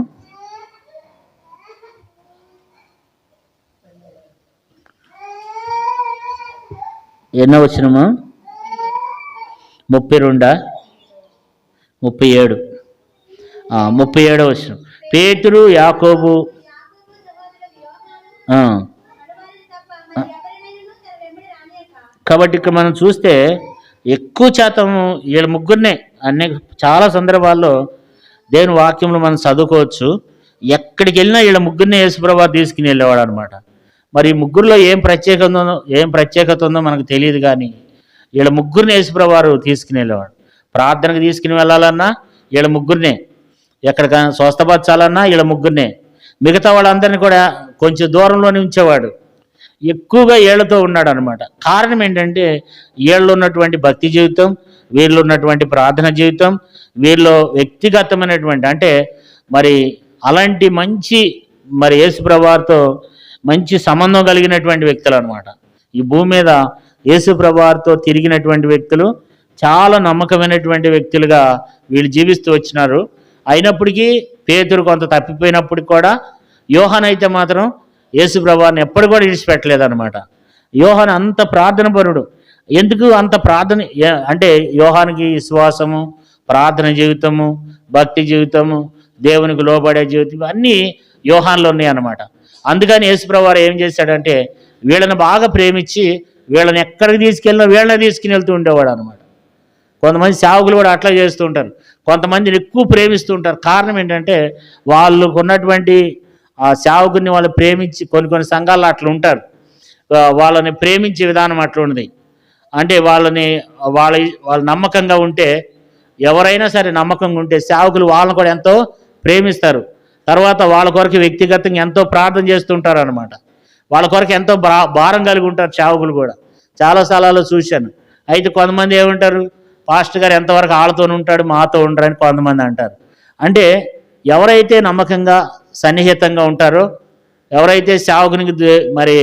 Speaker 1: 8వ వచనము, 32, 37, 37వ వచనం. పేతురు, యాకోబు కాబట్టి ఇక్కడ మనం చూస్తే ఎక్కువ శాతం వీళ్ళ ముగ్గురినే చాలా సందర్భాల్లో దేవుని వాక్యంలో మనం చదువుకోవచ్చు. ఎక్కడికి వెళ్ళినా వీళ్ళ ముగ్గురినే యేసుప్రభువు తీసుకుని వెళ్ళేవాడు అనమాట. మరి ఈ ముగ్గురులో ఏం ప్రత్యేకత ఉందో మనకు తెలియదు, కానీ వీళ్ళ ముగ్గురిని యేసుప్రభువు తీసుకుని వెళ్ళేవాడు. ప్రార్థనకు తీసుకుని వెళ్ళాలన్నా వీళ్ళ ముగ్గురినే, ఎక్కడికైనా స్వస్థపరచాలన్నా వీళ్ళ ముగ్గురినే. మిగతా వాళ్ళందరినీ కూడా కొంచెం దూరంలోనే ఉంచేవాడు, ఎక్కువగా వీళ్ళతో ఉన్నాడు అనమాట. కారణం ఏంటంటే వీళ్ళు ఉన్నటువంటి భక్తి జీవితం, వీళ్ళు ఉన్నటువంటి ప్రార్థన జీవితం, వీళ్ళు వ్యక్తిగతమైనటువంటి అంటే మరి అలాంటి మంచి మరి యేసుప్రభువుతో మంచి సంబంధం కలిగినటువంటి వ్యక్తులు అనమాట. ఈ భూమి మీద యేసుప్రభువుతో తిరిగినటువంటి వ్యక్తులు, చాలా నమ్మకమైనటువంటి వ్యక్తులుగా వీళ్ళు జీవిస్తూ వచ్చినారు. అయినప్పటికీ పేతురు కొంత తప్పిపోయినప్పటికి కూడా యోహాను అయితే మాత్రం యేసుప్రభువుని ఎప్పుడు కూడా విడిచిపెట్టలేదన్నమాట. యోహాను అంత ప్రార్థన పరుడు. ఎందుకు అంత ప్రార్థన అంటే యోహానికి విశ్వాసము, ప్రార్థన జీవితము, భక్తి జీవితము, దేవునికి లోబడే జీవితం అన్నీ యోహాన్లో ఉన్నాయి అన్నమాట. అందుకని యేసుప్రభువు ఏం చేశాడంటే వీళ్ళని బాగా ప్రేమించి వీళ్ళని ఎక్కడికి తీసుకెళ్ళినా వీళ్ళని తీసుకుని వెళ్తూ ఉండేవాడు అనమాట. కొంతమంది సేవకులు కూడా అట్లా చేస్తూ ఉంటారు, కొంతమందిని ఎక్కువ ప్రేమిస్తూ ఉంటారు. కారణం ఏంటంటే వాళ్ళకు ఉన్నటువంటి ఆ సేవకుని వాళ్ళు ప్రేమించి కొన్ని సంఘాల్లో అట్లా ఉంటారు, వాళ్ళని ప్రేమించే విధానం అట్లా ఉన్నది. అంటే వాళ్ళ నమ్మకంగా ఉంటే, ఎవరైనా సరే నమ్మకంగా ఉంటే సేవకులు వాళ్ళని కూడా ఎంతో ప్రేమిస్తారు. తర్వాత వాళ్ళ కొరకు వ్యక్తిగతంగా ఎంతో ప్రార్థన చేస్తుంటారు అనమాట. వాళ్ళ కొరకు ఎంతో భారం కలిగి ఉంటారు సేవకులు కూడా. చాలా స్థలాల్లో చూశాను. అయితే కొంతమంది ఏమంటారు, పాస్టర్ గారు ఎంతవరకు వాళ్ళతో ఉంటాడు, మాతో ఉండరని కొంతమంది అంటారు. అంటే ఎవరైతే నమ్మకంగా సన్నిహితంగా ఉంటారో, ఎవరైతే సేవకునికి మరి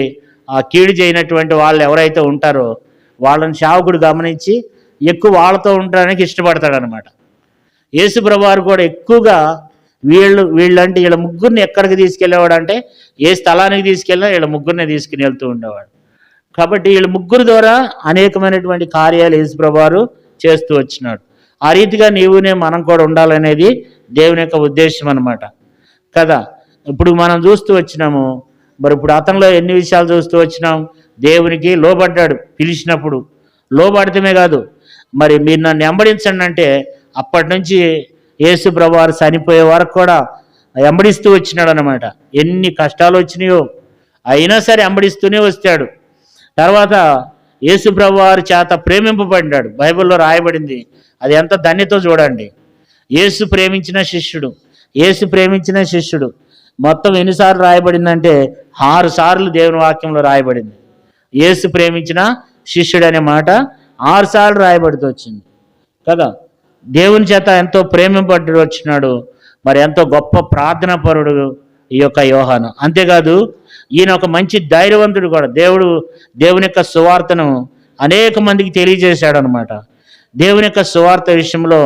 Speaker 1: కీడు చేయనటువంటి వాళ్ళు ఎవరైతే ఉంటారో వాళ్ళని సేవకుడు గమనించి ఎక్కువ వాళ్ళతో ఉండడానికి ఇష్టపడతాడు అనమాట. యేసుప్రభువు కూడా ఎక్కువగా వీళ్ళంటే వీళ్ళ ముగ్గురిని ఎక్కడికి తీసుకెళ్ళేవాడు అంటే ఏ స్థలానికి తీసుకెళ్ళినా వీళ్ళ ముగ్గురిని తీసుకుని వెళ్తూ ఉండేవాడు. కాబట్టి వీళ్ళ ముగ్గురు ద్వారా అనేకమైనటువంటి కార్యాలు యేసుప్రభువు చేస్తూ వచ్చినాడు. ఆ రీతిగా మనం కూడా ఉండాలనేది దేవుని యొక్క ఉద్దేశం అన్నమాట కదా. ఇప్పుడు మనం చూస్తూ వచ్చినాము, మరి ఇప్పుడు అతనిలో ఎన్ని విషయాలు చూస్తూ వచ్చినాం. దేవునికి లోబడ్డాడు, పిలిచినప్పుడు లోబడితమే కాదు, మరి మీరు నన్ను వెంబడించండి అంటే అప్పటి నుంచి యేసుప్రభువు చనిపోయే వరకు కూడా వెంబడిస్తూ వచ్చినాడు అనమాట. ఎన్ని కష్టాలు వచ్చినాయో అయినా సరే వెంబడిస్తూనే వచ్చాడు. తర్వాత యేసుప్రభువు చేత ప్రేమింపబడ్డాడు. బైబిల్లో రాయబడింది, అది ఎంత ధన్యతో చూడండి. యేసు ప్రేమించిన శిష్యుడు మొత్తం ఎన్నిసార్లు రాయబడిందంటే 6 సార్లు దేవుని వాక్యంలో రాయబడింది. యేసు ప్రేమించిన శిష్యుడు అనే మాట 6 సార్లు రాయబడుతూ వచ్చింది కదా. దేవుని చేత ఎంతో ప్రేమింపబడి వచ్చినాడు. మరి ఎంతో గొప్ప ప్రార్థన పరుడు ఈ యొక్క యోహాను. అంతేకాదు ఈయన ఒక మంచి ధైర్యవంతుడు కూడా. దేవుని యొక్క సువార్తను అనేక మందికి తెలియజేశాడు అనమాట. దేవుని యొక్క సువార్త విషయంలో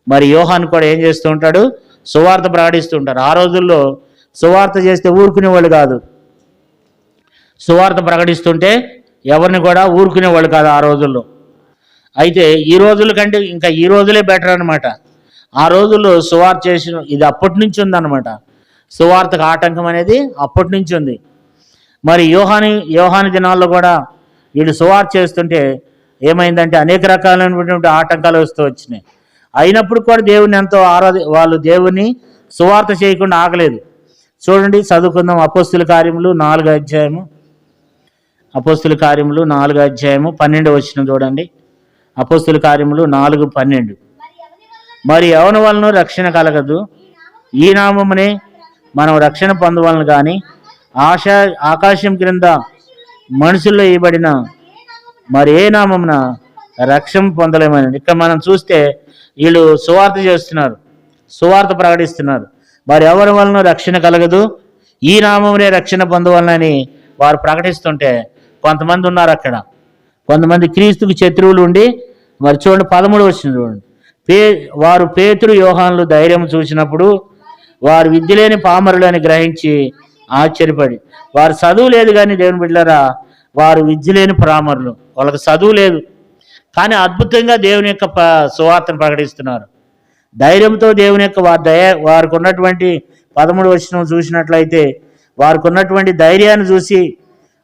Speaker 1: మరి యోహాను కూడా ఏం చేస్తూ ఉంటాడు, సువార్త ప్రకటిస్తూ ఉంటారు. ఆ రోజుల్లో సువార్త చేస్తే ఊరుకునేవాళ్ళు కాదు. సువార్త ప్రకటిస్తుంటే ఎవరిని కూడా ఊరుకునేవాళ్ళు కాదు ఆ రోజుల్లో. అయితే ఈ రోజుల కంటే ఇంకా ఈ రోజులే బెటర్ అనమాట. ఆ రోజుల్లో సువార్త చేసిన ఇది అప్పటి నుంచి ఉందన్నమాట. సువార్తకు ఆటంకం అనేది అప్పటి నుంచి ఉంది. మరి యోహాను దినాల్లో కూడా వీళ్ళు సువార్త చేస్తుంటే ఏమైందంటే అనేక రకాలైనటువంటి ఆటంకాలు వస్తూ వచ్చినాయి. అయినప్పుడు కూడా దేవుని ఎంతో వాళ్ళు దేవుని సువార్త చేయకుండా ఆగలేదు. చూడండి, చదువుకుందాం. అపోస్తుల కార్యములు 4వ అధ్యాయము, అపోస్తుల కార్యములు 4వ అధ్యాయము 12వ వచనం చూడండి. అపోస్తుల కార్యములు 4:12. మరి ఎవని వలన రక్షణ కలగదు, ఈ నామమునే మనం రక్షణ పొందవలను కానీ ఆకాశం క్రింద మనుషుల్లో ఇవ్వబడిన మరి ఏ నామమున రక్షణ పొందలేమని. ఇక్కడ మనం చూస్తే వీళ్ళు సువార్త చేస్తున్నారు, సువార్త ప్రకటిస్తున్నారు. మరి ఎవరి వలన రక్షణ కలగదు, ఈ నామమునే రక్షణ పొందవలనని వారు ప్రకటిస్తుంటే కొంతమంది ఉన్నారు అక్కడ. కొంతమంది క్రీస్తుకు శత్రువులు ఉండి, మరి చూడండి 13 వచ్చింది చూడండి. వారు పేతురు యోహానులు ధైర్యం చూసినప్పుడు వారు విద్య లేని పామరులు అని గ్రహించి ఆశ్చర్యపడి, వారు చదువు లేదు కానీ దేవుని బిడ్డలారా, వారు విద్య లేని పామరులు, వాళ్ళకి చదువు లేదు కానీ అద్భుతంగా దేవుని యొక్క సువార్తను ప్రకటిస్తున్నారు. ధైర్యంతో దేవుని యొక్క వారికి ఉన్నటువంటి 13 వచనం చూసినట్లయితే వారికి ఉన్నటువంటి ధైర్యాన్ని చూసి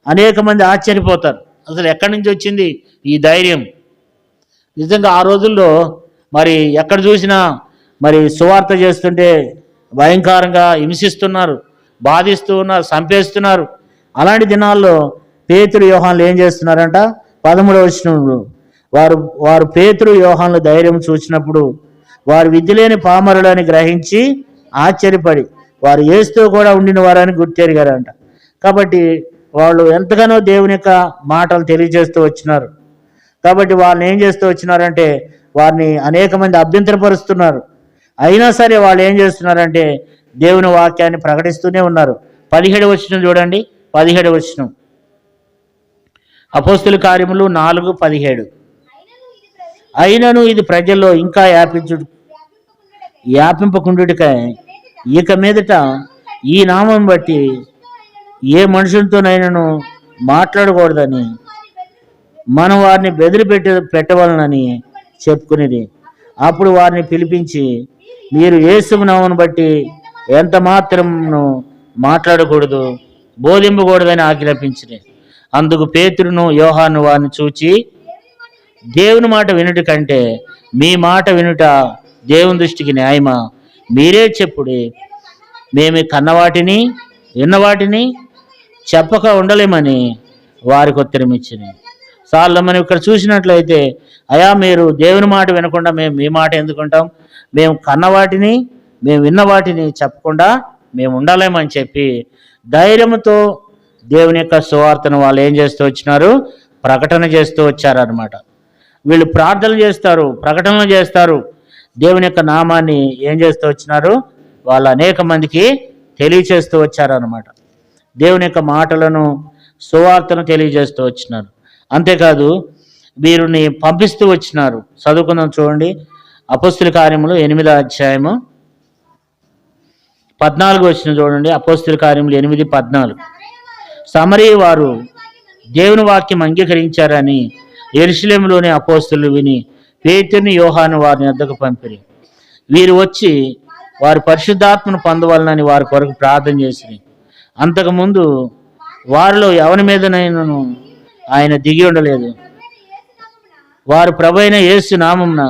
Speaker 1: అనేక మంది ఆశ్చర్యపోతారు. అసలు ఎక్కడి నుంచి వచ్చింది ఈ ధైర్యం? నిజంగా ఆ రోజుల్లో మరి ఎక్కడ చూసినా మరి సువార్త చేస్తుంటే భయంకరంగా హింసిస్తున్నారు, బాధిస్తూ ఉన్నారు, చంపేస్తున్నారు. అలాంటి దినాల్లో పేతురు యోహానులు ఏం చేస్తున్నారంట? 13వ వచనంలో వారు పేతురు యోహానులు ధైర్యం చూసినప్పుడు వారు విద్య లేని పామరులని గ్రహించి ఆశ్చర్యపడి వారు యేసుతో కూడా ఉండిన వారని గుర్తెరిగారంట. కాబట్టి వాళ్ళు ఎంతగానో దేవుని యొక్క మాటలు తెలియజేస్తూ వచ్చినారు. కాబట్టి వాళ్ళని ఏం చేస్తూ వచ్చినారంటే వారిని అనేక మంది అభ్యంతరపరుస్తున్నారు. అయినా సరే వాళ్ళు ఏం చేస్తున్నారంటే దేవుని వాక్యాన్ని ప్రకటిస్తూనే ఉన్నారు. 17వ వచనం చూడండి, 17వ వచనం అపోస్తుల కార్యములు 4:17. అయినను ఇది ప్రజల్లో ఇంకా వ్యాపింపకుండుటకై ఇక మీదట ఈ నామం బట్టి ఏ మనుషులతోనైనాను మాట్లాడకూడదని మనం వారిని పెట్టవలనని చెప్పుకునేది. అప్పుడు వారిని పిలిపించి, మీరు యేసు నామమును బట్టి ఎంత మాత్రమును మాట్లాడకూడదు, బోధింపకూడదని ఆజ్ఞాపించినది. అందుకు పేతురును యోహాను వారిని చూచి, దేవుని మాట వినుట కంటే మీ మాట వినుట దేవుని దృష్టికి న్యాయమా? మీరే చెప్పుడి. మేము కన్నవాటిని విన్నవాటిని చెప్పక ఉండలేమని వారికి ఉత్తరం ఇచ్చింది. సార్లు మనం ఇక్కడ చూసినట్లయితే, అయా మీరు దేవుని మాట వినకుండా మేము మీ మాట ఎందుకుంటాం? మేము కన్నవాటిని మేము విన్న వాటిని చెప్పకుండా మేము ఉండలేమని చెప్పి ధైర్యంతో దేవుని యొక్క సువార్తను వాళ్ళు ఏం చేస్తూ వచ్చినారు? ప్రకటన చేస్తూ వచ్చారనమాట. వీళ్ళు ప్రార్థనలు చేస్తారు, ప్రకటనలు చేస్తారు. దేవుని యొక్క నామాన్ని ఏం చేస్తూ వచ్చినారు? వాళ్ళు అనేక మందికి తెలియచేస్తూ వచ్చారనమాట. దేవుని యొక్క మాటలను సువార్తను తెలియజేస్తూ వచ్చినారు. అంతేకాదు వీరిని పంపిస్తూ వచ్చినారు. చదువుకుందాం చూడండి, అపోస్తుల కార్యములు 8వ అధ్యాయము 14 వచనం చూడండి. అపోస్తుల కార్యములు 8:14. సమరయ వారు దేవుని వాక్యం అంగీకరించారని యెరూషలేములోని అపోస్తులు విని పేతురుని యోహాను వారిని వద్దకు పంపిరి. వీరు వచ్చి వారు పరిశుద్ధాత్మను పొందవాలని వారి కొరకు ప్రార్థన చేసిరి. అంతకుముందు వారిలో ఎవరి మీదనైనను ఆయన దిగి ఉండలేదు. వారు ప్రభైన యేసు నామమున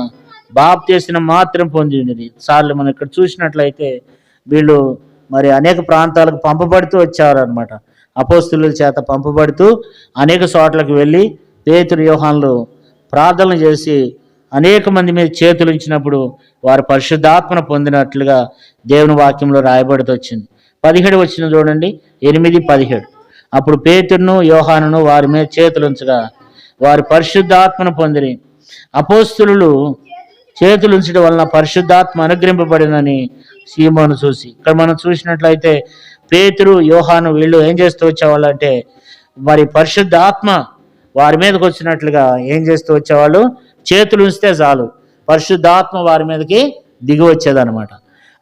Speaker 1: బాప్తిస్మం మాత్రం పొంది ఉన్నది. సార్లు మనం ఇక్కడ చూసినట్లయితే వీళ్ళు మరి అనేక ప్రాంతాలకు పంపబడుతూ వచ్చారు అనమాట. అపోస్తుల చేత పంపబడుతూ అనేక చోట్లకు వెళ్ళి పేతురు యోహానులు ప్రార్థనలు చేసి అనేక మంది మీద చేతులు ఉంచినప్పుడు వారు పరిశుద్ధాత్మను పొందినట్లుగా దేవుని వాక్యంలో రాయబడుతూ వచ్చింది. 17 వచనం చూడండి, 8:17. అప్పుడు పేతురును యోహానును వారి మీద చేతులు ఉంచగా వారు పరిశుద్ధాత్మను పొందిరి. అపోస్తులు చేతులు ఉంచడం వలన పరిశుద్ధాత్మ అనుగ్రహింపబడినని సీమోను చూసి. ఇక్కడ మనం చూసినట్లయితే పేతురు యోహాను వీళ్ళు ఏం చేస్తూ వచ్చేవాళ్ళు అంటే మరి పరిశుద్ధాత్మ వారి మీదకి వచ్చినట్లుగా ఏం చేస్తూ వచ్చేవాళ్ళు? చేతులు ఉంచితే చాలు పరిశుద్ధాత్మ వారి మీదకి దిగి వచ్చేదనమాట.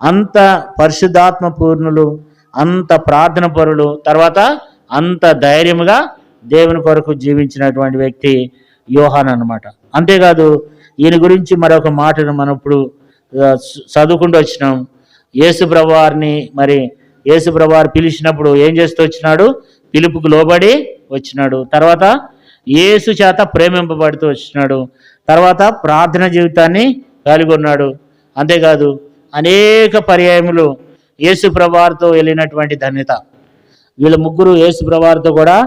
Speaker 1: అంత పరిశుద్ధాత్మ పూర్ణులు, అంత ప్రార్థన పరులు, తర్వాత అంత ధైర్యముగా దేవుని కొరకు జీవించినటువంటి వ్యక్తి యోహాను అనమాట. అంతేకాదు ఈయన గురించి మరొక మాటను మనం ఇప్పుడు చదువుకుంటూ వచ్చినాం. యేసుప్రభు వారిని మరి యేసుప్రభు వారు పిలిచినప్పుడు ఏం చేస్తూ వచ్చినాడు? పిలుపుకు లోబడి వచ్చినాడు. తర్వాత యేసు చేత ప్రేమింపబడుతూ వచ్చినాడు. తర్వాత ప్రార్థన జీవితాన్ని కలిగి ఉన్నాడు. అంతేకాదు అనేక పర్యాయములు యేసు ప్రభువారితో వెళ్ళినటువంటి ధన్యత. వీళ్ళ ముగ్గురు యేసు ప్రభువారితో కూడా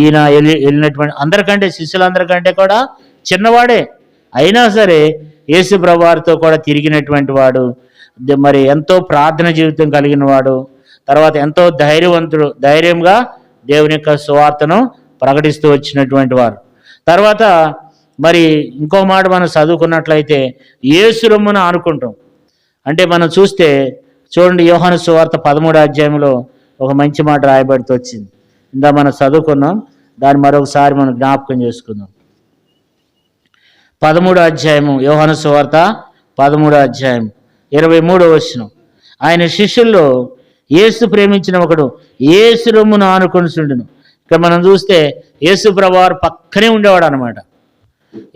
Speaker 1: ఈయన వెళ్ళినటువంటి అందరికంటే శిష్యులందరికంటే కూడా చిన్నవాడే అయినా సరే యేసు ప్రభువారితో కూడా తిరిగినటువంటి వాడు. మరి ఎంతో ప్రార్థన జీవితం కలిగిన వాడు. తర్వాత ఎంతో ధైర్యంగా దేవుని యొక్క సువార్తను ప్రకటిస్తూ వచ్చినటువంటి వారు. తర్వాత మరి ఇంకో మాట మనం చదువుకున్నట్లయితే యేసు రొమ్మున ఆనుకుంటాం. అంటే మనం చూస్తే చూడండి, యోహాను సువార్త 13వ అధ్యాయంలో ఒక మంచి మాట రాయబడుతూ వచ్చింది. ఇందా మనం చదువుకున్నాం, దాన్ని మరొకసారి మనం జ్ఞాపకం చేసుకుందాం. 13వ అధ్యాయము యోహాను సువార్త 13వ అధ్యాయం 23వ వచనం. ఆయన శిష్యుల్లో యేసు ప్రేమించిన ఒకడు యేసు రొమ్మును ఆనుకొనిచుండును. ఇక్కడ మనం చూస్తే యేసు ప్రభువారు పక్కనే ఉండేవాడు అనమాట.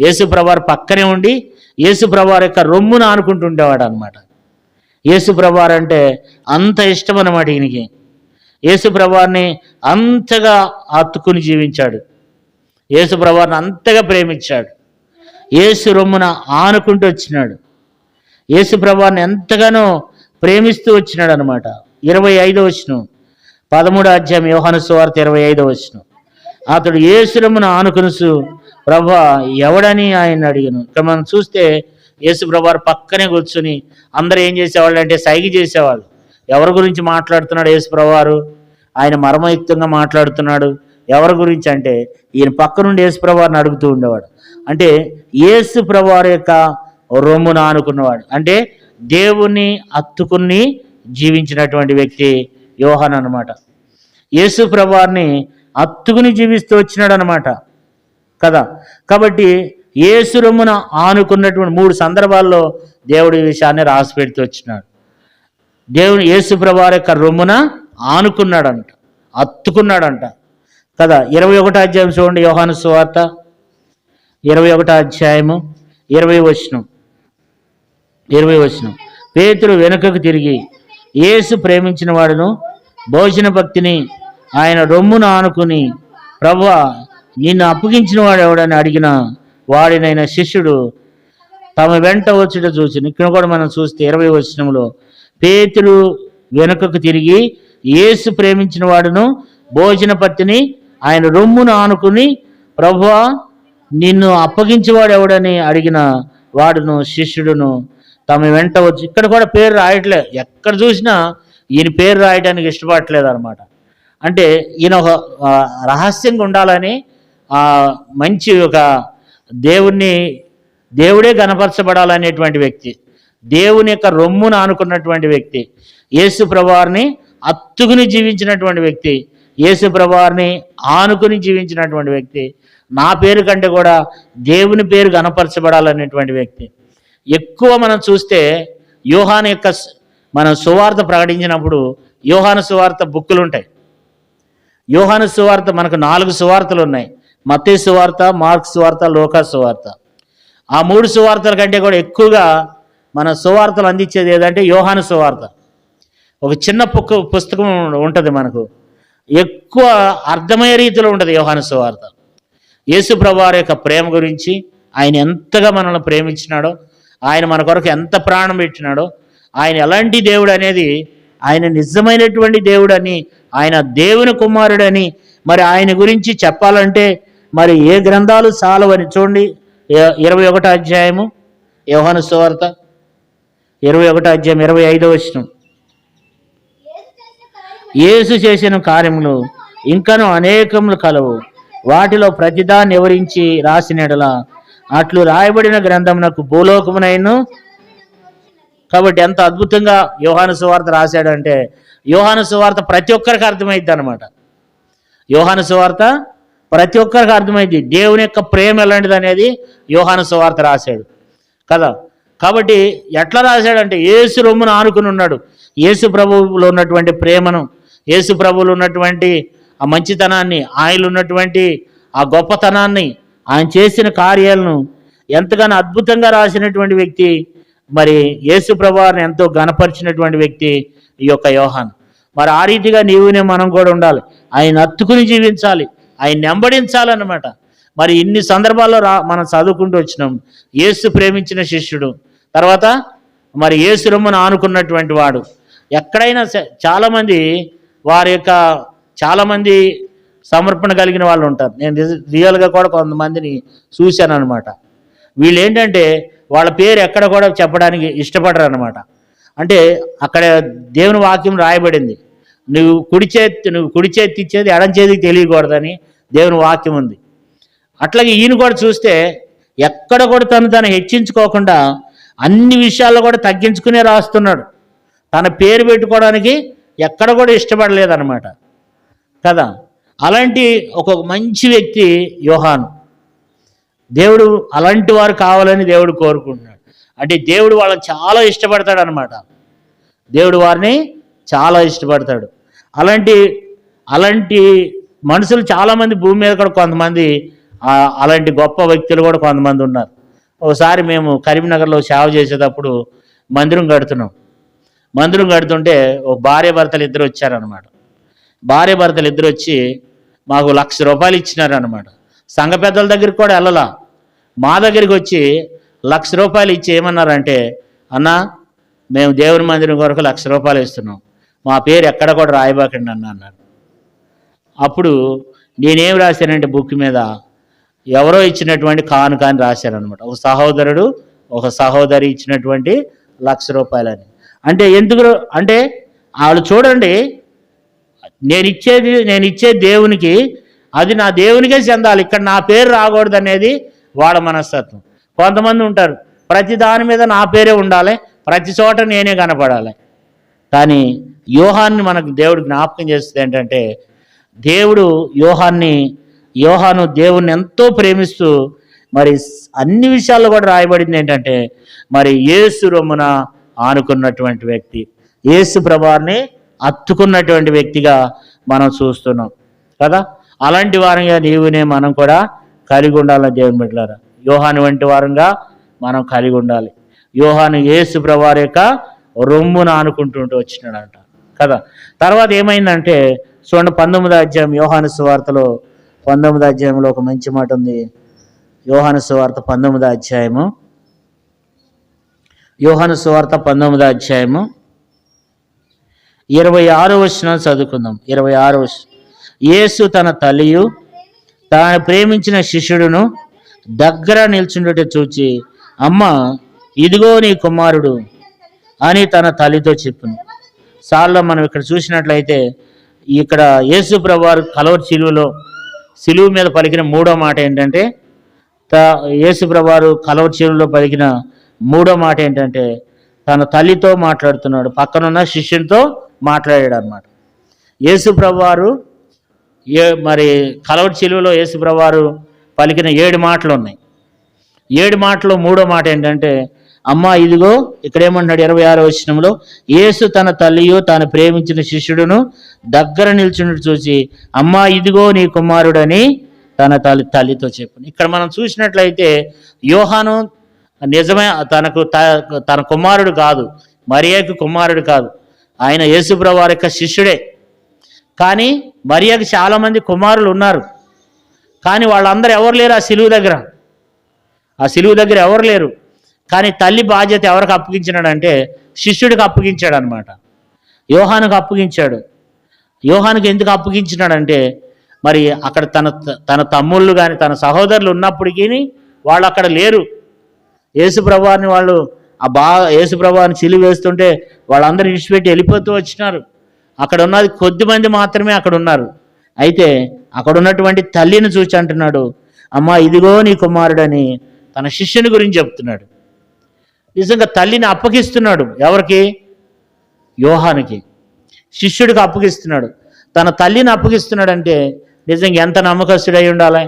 Speaker 1: యేసు ప్రభువారు పక్కనే ఉండి యేసు ప్రభువారు యొక్క రొమ్మును ఆనుకుంటూ ఉండేవాడు అనమాట. యేసు ప్రభువారు అంటే అంత ఇష్టం అన్నమాట ఈయనకి. యేసు ప్రభువారిని అంతగా హత్తుకుని జీవించాడు. యేసు ప్రభువారిని అంతగా ప్రేమించాడు. యేసు రొమ్మున ఆనుకుంటూ వచ్చినాడు. యేసు ప్రభువారిని ఎంతగానో ప్రేమిస్తూ వచ్చినాడు అనమాట. 25వ వచనం 13వ అధ్యాయం యోహాను సువార్త 25వ వచనం. అతడు యేసు రొమ్మున ఆనుకొనుచు ప్రభువా ఎవడని ఆయన అడిగాను. ఇక్కడ మనం చూస్తే యేసు ప్రభువారు పక్కనే కూర్చొని అందరూ ఏం చేసేవాళ్ళు అంటే సైగ చేసేవాళ్ళు. ఎవరి గురించి మాట్లాడుతున్నాడు యేసు ప్రభువారు? ఆయన మర్మయుక్తంగా మాట్లాడుతున్నాడు. ఎవరి గురించి అంటే ఈయన పక్క నుండి యేసు ప్రభువారిని అడుగుతూ ఉండేవాడు. అంటే యేసు ప్రభువారు యొక్క రొమ్మున ఆనుకున్నవాడు, అంటే దేవుణ్ణి హత్తుకుని జీవించినటువంటి వ్యక్తి యోహాను అనమాట. యేసు ప్రభువారిని హత్తుకుని జీవిస్తూ వచ్చినాడు అనమాట కదా. కాబట్టి యేసు రొమ్మున ఆనుకున్నటువంటి 3 సందర్భాల్లో దేవుడి విషయాన్ని రాసి పెడుతూ వచ్చినాడు. దేవుని యేసు ప్రభువారి యొక్క రొమ్మున ఆనుకున్నాడంట, హత్తుకున్నాడంట కదా. 21వ అధ్యాయం చూడండి, యోహాను సువార్త 21వ అధ్యాయము 20వ వచనం. పేతురు వెనుకకు తిరిగి యేసు ప్రేమించిన వాడును భోజన భక్తిని ఆయన రొమ్మున ఆనుకుని ప్రభువా నిన్ను అప్పగించిన వాడు ఎవడని అడిగిన వాడినైన శిష్యుడు తమ వెంట వచ్చుట చూసి. ఇక్కడ కూడా మనం చూస్తే 20వ వచనంలో పేతురు వెనుకకు తిరిగి యేసు ప్రేమించిన వాడును భోజన పత్తిని ఆయన రొమ్మును ఆనుకుని ప్రభువా నిన్ను అప్పగించేవాడు ఎవడని అడిగిన వాడును శిష్యుడును తమ వెంట వచ్చి. ఇక్కడ కూడా పేరు రాయట్లే, ఎక్కడ చూసినా ఈయన పేరు రాయడానికి ఇష్టపడట్లేదు అనమాట. అంటే ఈయన ఒక రహస్యంగా ఉండాలని మంచి ఒక దేవుడే గణపరచబడాలనేటువంటి వ్యక్తి, దేవుని యొక్క రొమ్మును ఆనుకున్నటువంటి వ్యక్తి, యేసు ప్రభువారిని హత్తుకుని జీవించినటువంటి వ్యక్తి, యేసు ప్రభువారిని ఆనుకుని జీవించినటువంటి వ్యక్తి, నా పేరు కంటే కూడా దేవుని పేరు గణపరచబడాలనేటువంటి వ్యక్తి. ఎక్కువ మనం చూస్తే యోహాను యొక్క మనం సువార్త ప్రకటించినప్పుడు యోహాను సువార్త బుక్కులు ఉంటాయి. యోహాను సువార్త మనకు 4 సువార్తలు ఉన్నాయి. మత్తయి సువార్త, మార్కు సువార్త, లూకా సువార్త. ఆ 3 సువార్తల కంటే కూడా ఎక్కువగా మన సువార్తలు అందించేది ఏదంటే యోహాను సువార్త. ఒక చిన్న పుస్తకం ఉంటుంది మనకు, ఎక్కువ అర్థమయ్యే రీతిలో ఉంటుంది యోహాను సువార్త. యేసు ప్రభువారి యొక్క ప్రేమ గురించి, ఆయన ఎంతగా మనల్ని ప్రేమించినాడో, ఆయన మన కొరకు ఎంత ప్రాణం పెట్టినాడో, ఆయన ఎలాంటి దేవుడు అనేది, ఆయన నిజమైనటువంటి దేవుడని, ఆయన దేవుని కుమారుడని, మరి ఆయన గురించి చెప్పాలంటే మరి ఏ గ్రంథాలు చాలవని. చూడండి 21వ అధ్యాయము యోహాను సువార్త 21వ అధ్యాయం 25వ వచనం. యేసు చేసిన కార్యములు ఇంకనూ అనేకములు కలవు, వాటిలో ప్రతిదాన్ని వివరించి రాసినడలా అట్లు రాయబడిన గ్రంథమునకు భూలోకమునైను. కాబట్టి ఎంత అద్భుతంగా యోహాను సువార్త రాశాడంటే, యోహాను సువార్త ప్రతి ఒక్కరికి అర్థమైద్ది అనమాట. యోహాను సువార్త ప్రతి ఒక్కరికి అర్థమైంది, దేవుని యొక్క ప్రేమ ఎలాంటిది అనేది యోహాను సువార్త రాశాడు కదా. కాబట్టి ఎట్లా రాశాడంటే యేసు రొమ్మును ఆనుకుని ఉన్నాడు. యేసు ప్రభువులో ఉన్నటువంటి ప్రేమను, యేసు ప్రభువులో ఉన్నటువంటి ఆ మంచితనాన్ని, ఆయనలో ఉన్నటువంటి ఆ గొప్పతనాన్ని, ఆయన చేసిన కార్యాలను ఎంతగానో అద్భుతంగా రాసినటువంటి వ్యక్తి, మరి యేసు ప్రభువారిని ఎంతో గణపరిచినటువంటి వ్యక్తి ఈ యొక్క యోహాను. మరి ఆ రీతిగా నీవునే మనం కూడా ఉండాలి. ఆయన హత్తుకుని జీవించాలి, ఆయన వెంబడించాలన్నమాట. మరి ఇన్ని సందర్భాల్లో మనం చదువుకుంటూ వచ్చినాం. యేసు ప్రేమించిన శిష్యుడు, తర్వాత మరి యేసు రొమ్మును ఆనుకున్నటువంటి వాడు. ఎక్కడైనా చాలామంది వారి యొక్క చాలామంది సమర్పణ కలిగిన వాళ్ళు ఉంటారు. నేను రియల్గా కూడా కొంతమందిని చూశాను అనమాట. వీళ్ళు ఏంటంటే వాళ్ళ పేరు ఎక్కడ కూడా చెప్పడానికి ఇష్టపడరు అనమాట. అంటే అక్కడ దేవుని వాక్యం రాయబడింది, నువ్వు కుడి చేతి ఇచ్చేది ఎడం చేతికి తెలియకూడదని దేవుని వాక్యం ఉంది. అట్లాగే ఈయన కూడా చూస్తే ఎక్కడ కూడా తను హెచ్చించుకోకుండా అన్ని విషయాల్లో కూడా తగ్గించుకునే రాస్తున్నాడు. తన పేరు పెట్టుకోవడానికి ఎక్కడ కూడా ఇష్టపడలేదన్నమాట కదా. అలాంటి ఒక మంచి వ్యక్తి యోహాను. దేవుడు అలాంటి వారు కావాలని దేవుడు కోరుకుంటున్నాడు. అంటే దేవుడు వాళ్ళని చాలా ఇష్టపడతాడు అనమాట. దేవుడు వారిని చాలా ఇష్టపడతాడు. అలాంటి మనుషులు చాలామంది భూమి మీద కూడా కొంతమంది అలాంటి గొప్ప వ్యక్తులు కూడా కొంతమంది ఉన్నారు. ఒకసారి మేము కరీంనగర్లో సేవ చేసేటప్పుడు మందిరం కడుతుంటే ఒక భార్యాభర్తలు ఇద్దరు వచ్చారనమాట. భార్యాభర్తలు ఇద్దరు వచ్చి మాకు ₹1,00,000 ఇచ్చినారనమాట. సంఘ పెద్దల దగ్గరికి కూడా వెళ్ళలా, మా దగ్గరికి వచ్చి ₹1,00,000 ఇచ్చి ఏమన్నారంటే, అన్నా మేము దేవుని మందిరం కొరకు ₹1,00,000 ఇస్తున్నాం, మా పేరు ఎక్కడ కూడా రాయబాకండి అన్నారు. అప్పుడు నేనేం రాశానంటే బుక్ మీద ఎవరో ఇచ్చినటువంటి కానుక అని రాశారనమాట. ఒక సహోదరుడు ఒక సహోదరి ఇచ్చినటువంటి ₹1,00,000 అని. అంటే ఎందుకు అంటే వాళ్ళు చూడండి, నేను ఇచ్చే దేవునికి అది నా దేవునికే చెందాలి, ఇక్కడ నా పేరు రాకూడదు అనేది వాళ్ళ మనస్తత్వం. కొంతమంది ఉంటారు ప్రతి దాని మీద నా పేరే ఉండాలి, ప్రతి చోట నేనే కనపడాలి. కానీ యోహాన్ని మనకు దేవుడు జ్ఞాపకం చేస్తుంది ఏంటంటే, యోహాను దేవుణ్ణి ఎంతో ప్రేమిస్తూ మరి అన్ని విషయాల్లో కూడా రాయబడింది ఏంటంటే, మరి యేసు రొమ్మున ఆనుకున్నటువంటి వ్యక్తి, యేసు ప్రభువుని అత్తుకున్నటువంటి వ్యక్తిగా మనం చూస్తున్నాం కదా. అలాంటి వారంగా నీవునే మనం కూడా కలిగి ఉండాలని దేవుని బిడ్డలారా, యోహాను వంటి వారంగా మనం కలిగి ఉండాలి. యోహాను యేసు ప్రభువు యొక్క రొమ్మును ఆనుకుంటూ వచ్చినాడంట కదా. తర్వాత ఏమైందంటే చూడండి, 19వ అధ్యాయం యోహాను సువార్తలో 19వ అధ్యాయంలో ఒక మంచి మాట ఉంది. యోహాను సువార్త 19వ అధ్యాయము, యోహాను సువార్త 19వ అధ్యాయము 26వ వచనం చదువుకుందాం. 26వ వచనం, యేసు తన తల్లియు తాను ప్రేమించిన శిష్యుడును దగ్గర నిల్చుండుట చూచి, అమ్మ ఇదిగో నీ కుమారుడు అని తన తల్లితో చెప్పును. సార్లో మనం ఇక్కడ చూసినట్లయితే, ఇక్కడ యేసు ప్రభువారు కలవరి సిలువ మీద పలికిన మూడో మాట ఏంటంటే, యేసు ప్రభువారు కలవరి సిలువలో పలికిన మూడో మాట ఏంటంటే, తన తల్లితో మాట్లాడుతున్నాడు, పక్కనున్న శిష్యునితో మాట్లాడాడు అనమాట. యేసు ప్రభువారు మరి కలవరి సిలువలో యేసు ప్రభువారు పలికిన 7 మాటలు ఉన్నాయి. 7 మాటలో మూడో మాట ఏంటంటే, అమ్మ ఇదిగో, ఇక్కడేమంటున్నాడు 26వ వచనంలో, యేసు తన తల్లియు తాను ప్రేమించిన శిష్యుడును దగ్గర నిల్చుని చూసి, అమ్మ ఇదిగో నీ కుమారుడని తన తల్లితో చెప్పు. ఇక్కడ మనం చూసినట్లయితే యోహాను నిజమే తన కుమారుడు కాదు, మరియకు కుమారుడు కాదు, ఆయన యేసు ప్రభువు యొక్క శిష్యుడే. కానీ మరియకు చాలామంది కుమారులు ఉన్నారు, కానీ వాళ్ళందరూ ఎవరు లేరు ఆ సిలువ దగ్గర ఎవరు లేరు. కానీ తల్లి బాధ్యత ఎవరికి అప్పగించినాడంటే శిష్యుడికి అప్పగించాడు అనమాట. యోహానుకు అప్పగించాడు. యోహానుకు ఎందుకు అప్పగించినాడంటే, మరి అక్కడ తన తమ్ముళ్ళు కానీ తన సహోదరులు ఉన్నప్పటికీ వాళ్ళు అక్కడ లేరు. యేసుప్రభువారిని వాళ్ళు యేసుప్రభువారిని సిలువ వేస్తుంటే వాళ్ళందరూ విడిచిపెట్టి వెళ్ళిపోతూ వచ్చినారు. అక్కడ ఉన్నది కొద్దిమంది మాత్రమే అక్కడ ఉన్నారు. అయితే అక్కడ ఉన్నటువంటి తల్లిని చూసి అంటున్నాడు, అమ్మ ఇదిగో నీ కుమారుడని తన శిష్యుని గురించి చెప్తున్నాడు. నిజంగా తల్లిని అప్పగిస్తున్నాడు. ఎవరికి? యోహానుకి, శిష్యుడికి అప్పగిస్తున్నాడు. తన తల్లిని అప్పగిస్తున్నాడంటే నిజంగా ఎంత నమ్మకస్తుడై ఉండాలి.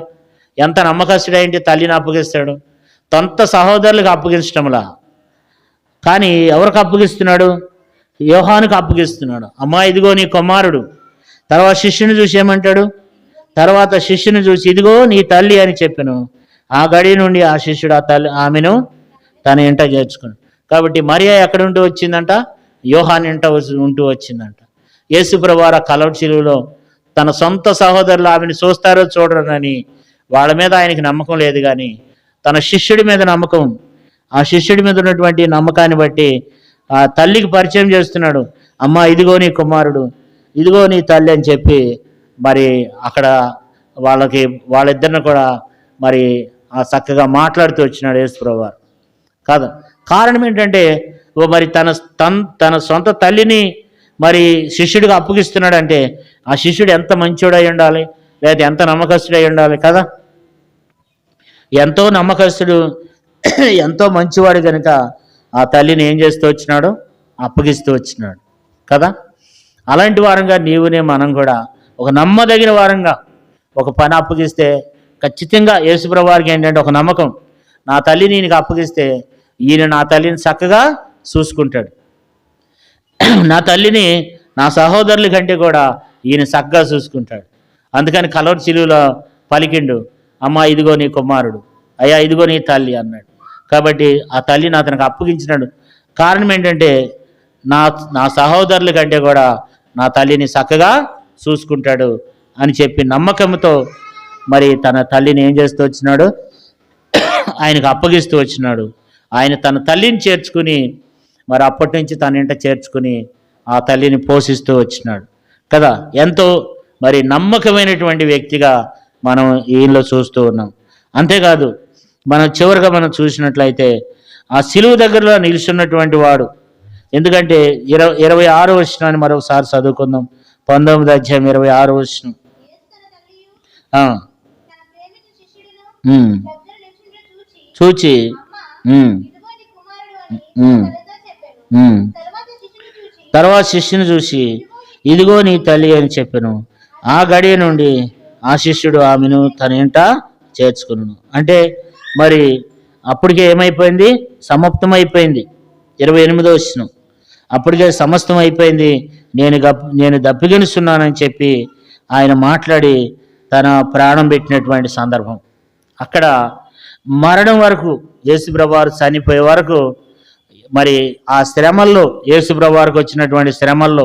Speaker 1: ఎంత నమ్మకస్తుడై ఉంటే తల్లిని అప్పగిస్తాడు. తొంత సహోదరులకు అప్పగించడంలా, కానీ ఎవరికి అప్పగిస్తున్నాడు? యోహానుకు అప్పగిస్తున్నాడు. అమ్మా ఇదిగో నీ కుమారుడు. తర్వాత శిష్యుని చూసి ఏమంటాడు? తర్వాత శిష్యుని చూసి ఇదిగో నీ తల్లి అని చెప్పాను. ఆ గడి నుండి ఆ శిష్యుడు ఆమెను తన ఇంట చేర్చుకున్నాడు. కాబట్టి మరియా ఎక్కడ ఉంటూ వచ్చిందంట? యోహాను ఇంట ఉంటూ వచ్చిందంట. యేసు ప్రభువు కలవరి సిలువలో తన సొంత సహోదరులు ఆమెను చూస్తారో చూడరని వాళ్ళ మీద ఆయనకి నమ్మకం లేదు, కానీ తన శిష్యుడి మీద నమ్మకం ఆ శిష్యుడి మీద ఉన్నటువంటి నమ్మకాన్ని బట్టి ఆ తల్లికి పరిచయం చేస్తున్నాడు. అమ్మ, ఇదిగో నీ కుమారుడు, ఇదిగో నీ తల్లి అని చెప్పి మరి అక్కడ వాళ్ళిద్దరిని కూడా మరి ఆ చక్కగా మాట్లాడుతూ వచ్చినాడు యేసుప్రభువు వారు. కాదు, కారణం ఏంటంటే మరి తన సొంత తల్లిని మరి శిష్యుడిగా అప్పగిస్తున్నాడంటే ఆ శిష్యుడు ఎంత మంచోడై ఉండాలి, లేదా ఎంత నమ్మకస్తుడై ఉండాలి కదా. ఎంతో నమ్మకస్తుడు, ఎంతో మంచివాడు కనుక ఆ తల్లిని ఏం చేస్తూ వచ్చినాడు, అప్పగిస్తూ వచ్చినాడు కదా. అలాంటి వారంగా మనం కూడా ఒక నమ్మదగిన వారంగా ఒక పని అప్పగిస్తే ఖచ్చితంగా యేసుప్రభువు వారికి ఏంటంటే ఒక నమ్మకం, నా తల్లిని ఈయనకి అప్పగిస్తే ఈయన నా తల్లిని చక్కగా చూసుకుంటాడు, నా తల్లిని నా సహోదరుల కంటే కూడా ఈయన చక్కగా చూసుకుంటాడు. అందుకని కలవరి శిలువలో పలికిండు, అమ్మ, ఇదిగో నీ కుమారుడు, అయ్యా ఇదిగో నీ తల్లి అన్నాడు. కాబట్టి ఆ తల్లిని అతనికి అప్పగించినాడు. కారణం ఏంటంటే నా సహోదరుల కంటే కూడా నా తల్లిని చక్కగా చూసుకుంటాడు అని చెప్పి నమ్మకంతో మరి తన తల్లిని ఏం చేస్తూ వచ్చినాడు, ఆయనకు అప్పగిస్తూ వచ్చినాడు. ఆయన తన తల్లిని చేర్చుకుని మరి అప్పటి నుంచి తన ఇంట చేర్చుకుని ఆ తల్లిని పోషిస్తూ వచ్చినాడు కదా. ఎంతో మరి నమ్మకమైనటువంటి వ్యక్తిగా మనం ఈయనలో చూస్తూ ఉన్నాం. అంతేకాదు, చివరిగా మనం చూసినట్లయితే ఆ సిలువ దగ్గరలో నిలుచున్నటువంటి వాడు, ఎందుకంటే 26వ వచనాన్ని మరొకసారి చదువుకుందాం. 19వ అధ్యాయం 26వ వచనం. చూచి తర్వాత శిష్యుని చూసి ఇదిగో నీ తల్లి అని చెప్పాను. ఆ గడియ నుండి ఆ శిష్యుడు ఆమెను తన ఇంట చేర్చుకును. అంటే మరి అప్పటికే ఏమైపోయింది, సమాప్తమైపోయింది. 28వ వచనం, అప్పటికే సమస్తం అయిపోయింది, నేను దప్పిగనుస్తున్నానని చెప్పి ఆయన మాట్లాడి తన ప్రాణం పెట్టినటువంటి సందర్భం. అక్కడ మరణం వరకు యేసుప్రభువు వారు చనిపోయే వరకు మరి ఆ శ్రమల్లో, యేసుప్రభువు వారికి వచ్చినటువంటి శ్రమల్లో,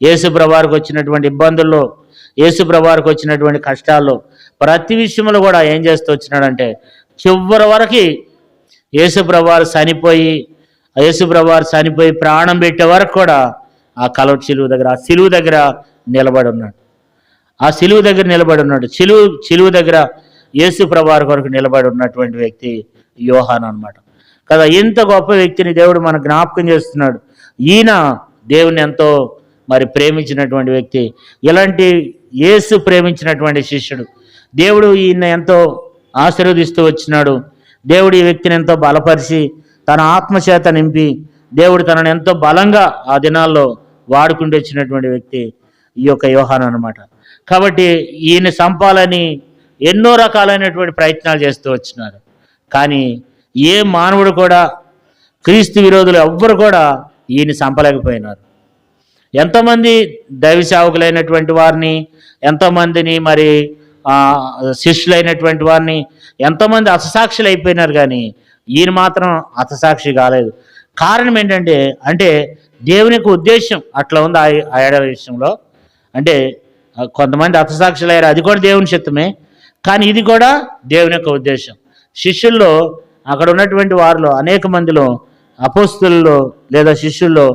Speaker 1: యేసుప్రభువు వారికి వచ్చినటువంటి ఇబ్బందుల్లో, యేసుప్రభువు వారికి వచ్చినటువంటి కష్టాల్లో ప్రతి విషయంలో కూడా ఏం చేస్తూ వచ్చినాడంటే చివరి వరకు యేసుప్రభువు వారు చనిపోయి ప్రాణం పెట్టే వరకు కూడా ఆ కలవరి శిలువ దగ్గర, ఆ శిలువ దగ్గర నిలబడి ఉన్నాడు. ఆ శిలువ దగ్గర నిలబడి ఉన్నాడు. శిలువ దగ్గర యేసుప్రభువు వారి కొరకు నిలబడి ఉన్నటువంటి వ్యక్తి యోహాను అన్నమాట కదా. ఇంత గొప్ప వ్యక్తిని దేవుడు మనకు జ్ఞాపకం చేస్తున్నాడు. ఈయన దేవుని ఎంతో మరి ప్రేమించినటువంటి వ్యక్తి. ఇలాంటి యేసు ప్రేమించినటువంటి శిష్యుడు. దేవుడు ఈయన ఎంతో ఆశీర్వదిస్తూ వచ్చినాడు. దేవుడు ఈ వ్యక్తిని ఎంతో బలపరిచి తన ఆత్మచేత నింపి దేవుడు తనను ఎంతో బలంగా ఆ దినాల్లో వాడుకుంటూ వచ్చినటువంటి వ్యక్తి ఈ యొక్క యోహాను అన్నమాట. కాబట్టి ఈయన చంపాలని ఎన్నో రకాలైనటువంటి ప్రయత్నాలు చేస్తూ వచ్చినారు. కానీ ఏ మానవుడు కూడా, క్రీస్తు విరోధులు ఎవ్వరు కూడా ఈయన చంపలేకపోయినారు. ఎంతోమంది దైవ సేవకులైనటువంటి వారిని, ఎంతోమందిని మరి శిష్యులైనటువంటి వారిని, ఎంతోమంది హతసాక్షులు అయిపోయినారు, కానీ ఈయన మాత్రం హతసాక్షి కాలేదు. కారణం ఏంటంటే దేవుని యొక్క ఉద్దేశం అట్లా ఉంది ఆ ఏడవ విషయంలో. అంటే కొంతమంది హతసాక్షులు అయ్యారు, అది కూడా దేవుని చిత్తమే, కానీ ఇది కూడా దేవుని యొక్క ఉద్దేశం. శిష్యుల్లో, అక్కడ ఉన్నటువంటి వారిలో అనేక మందిలో, అపోస్తుల్లో లేదా శిష్యుల్లో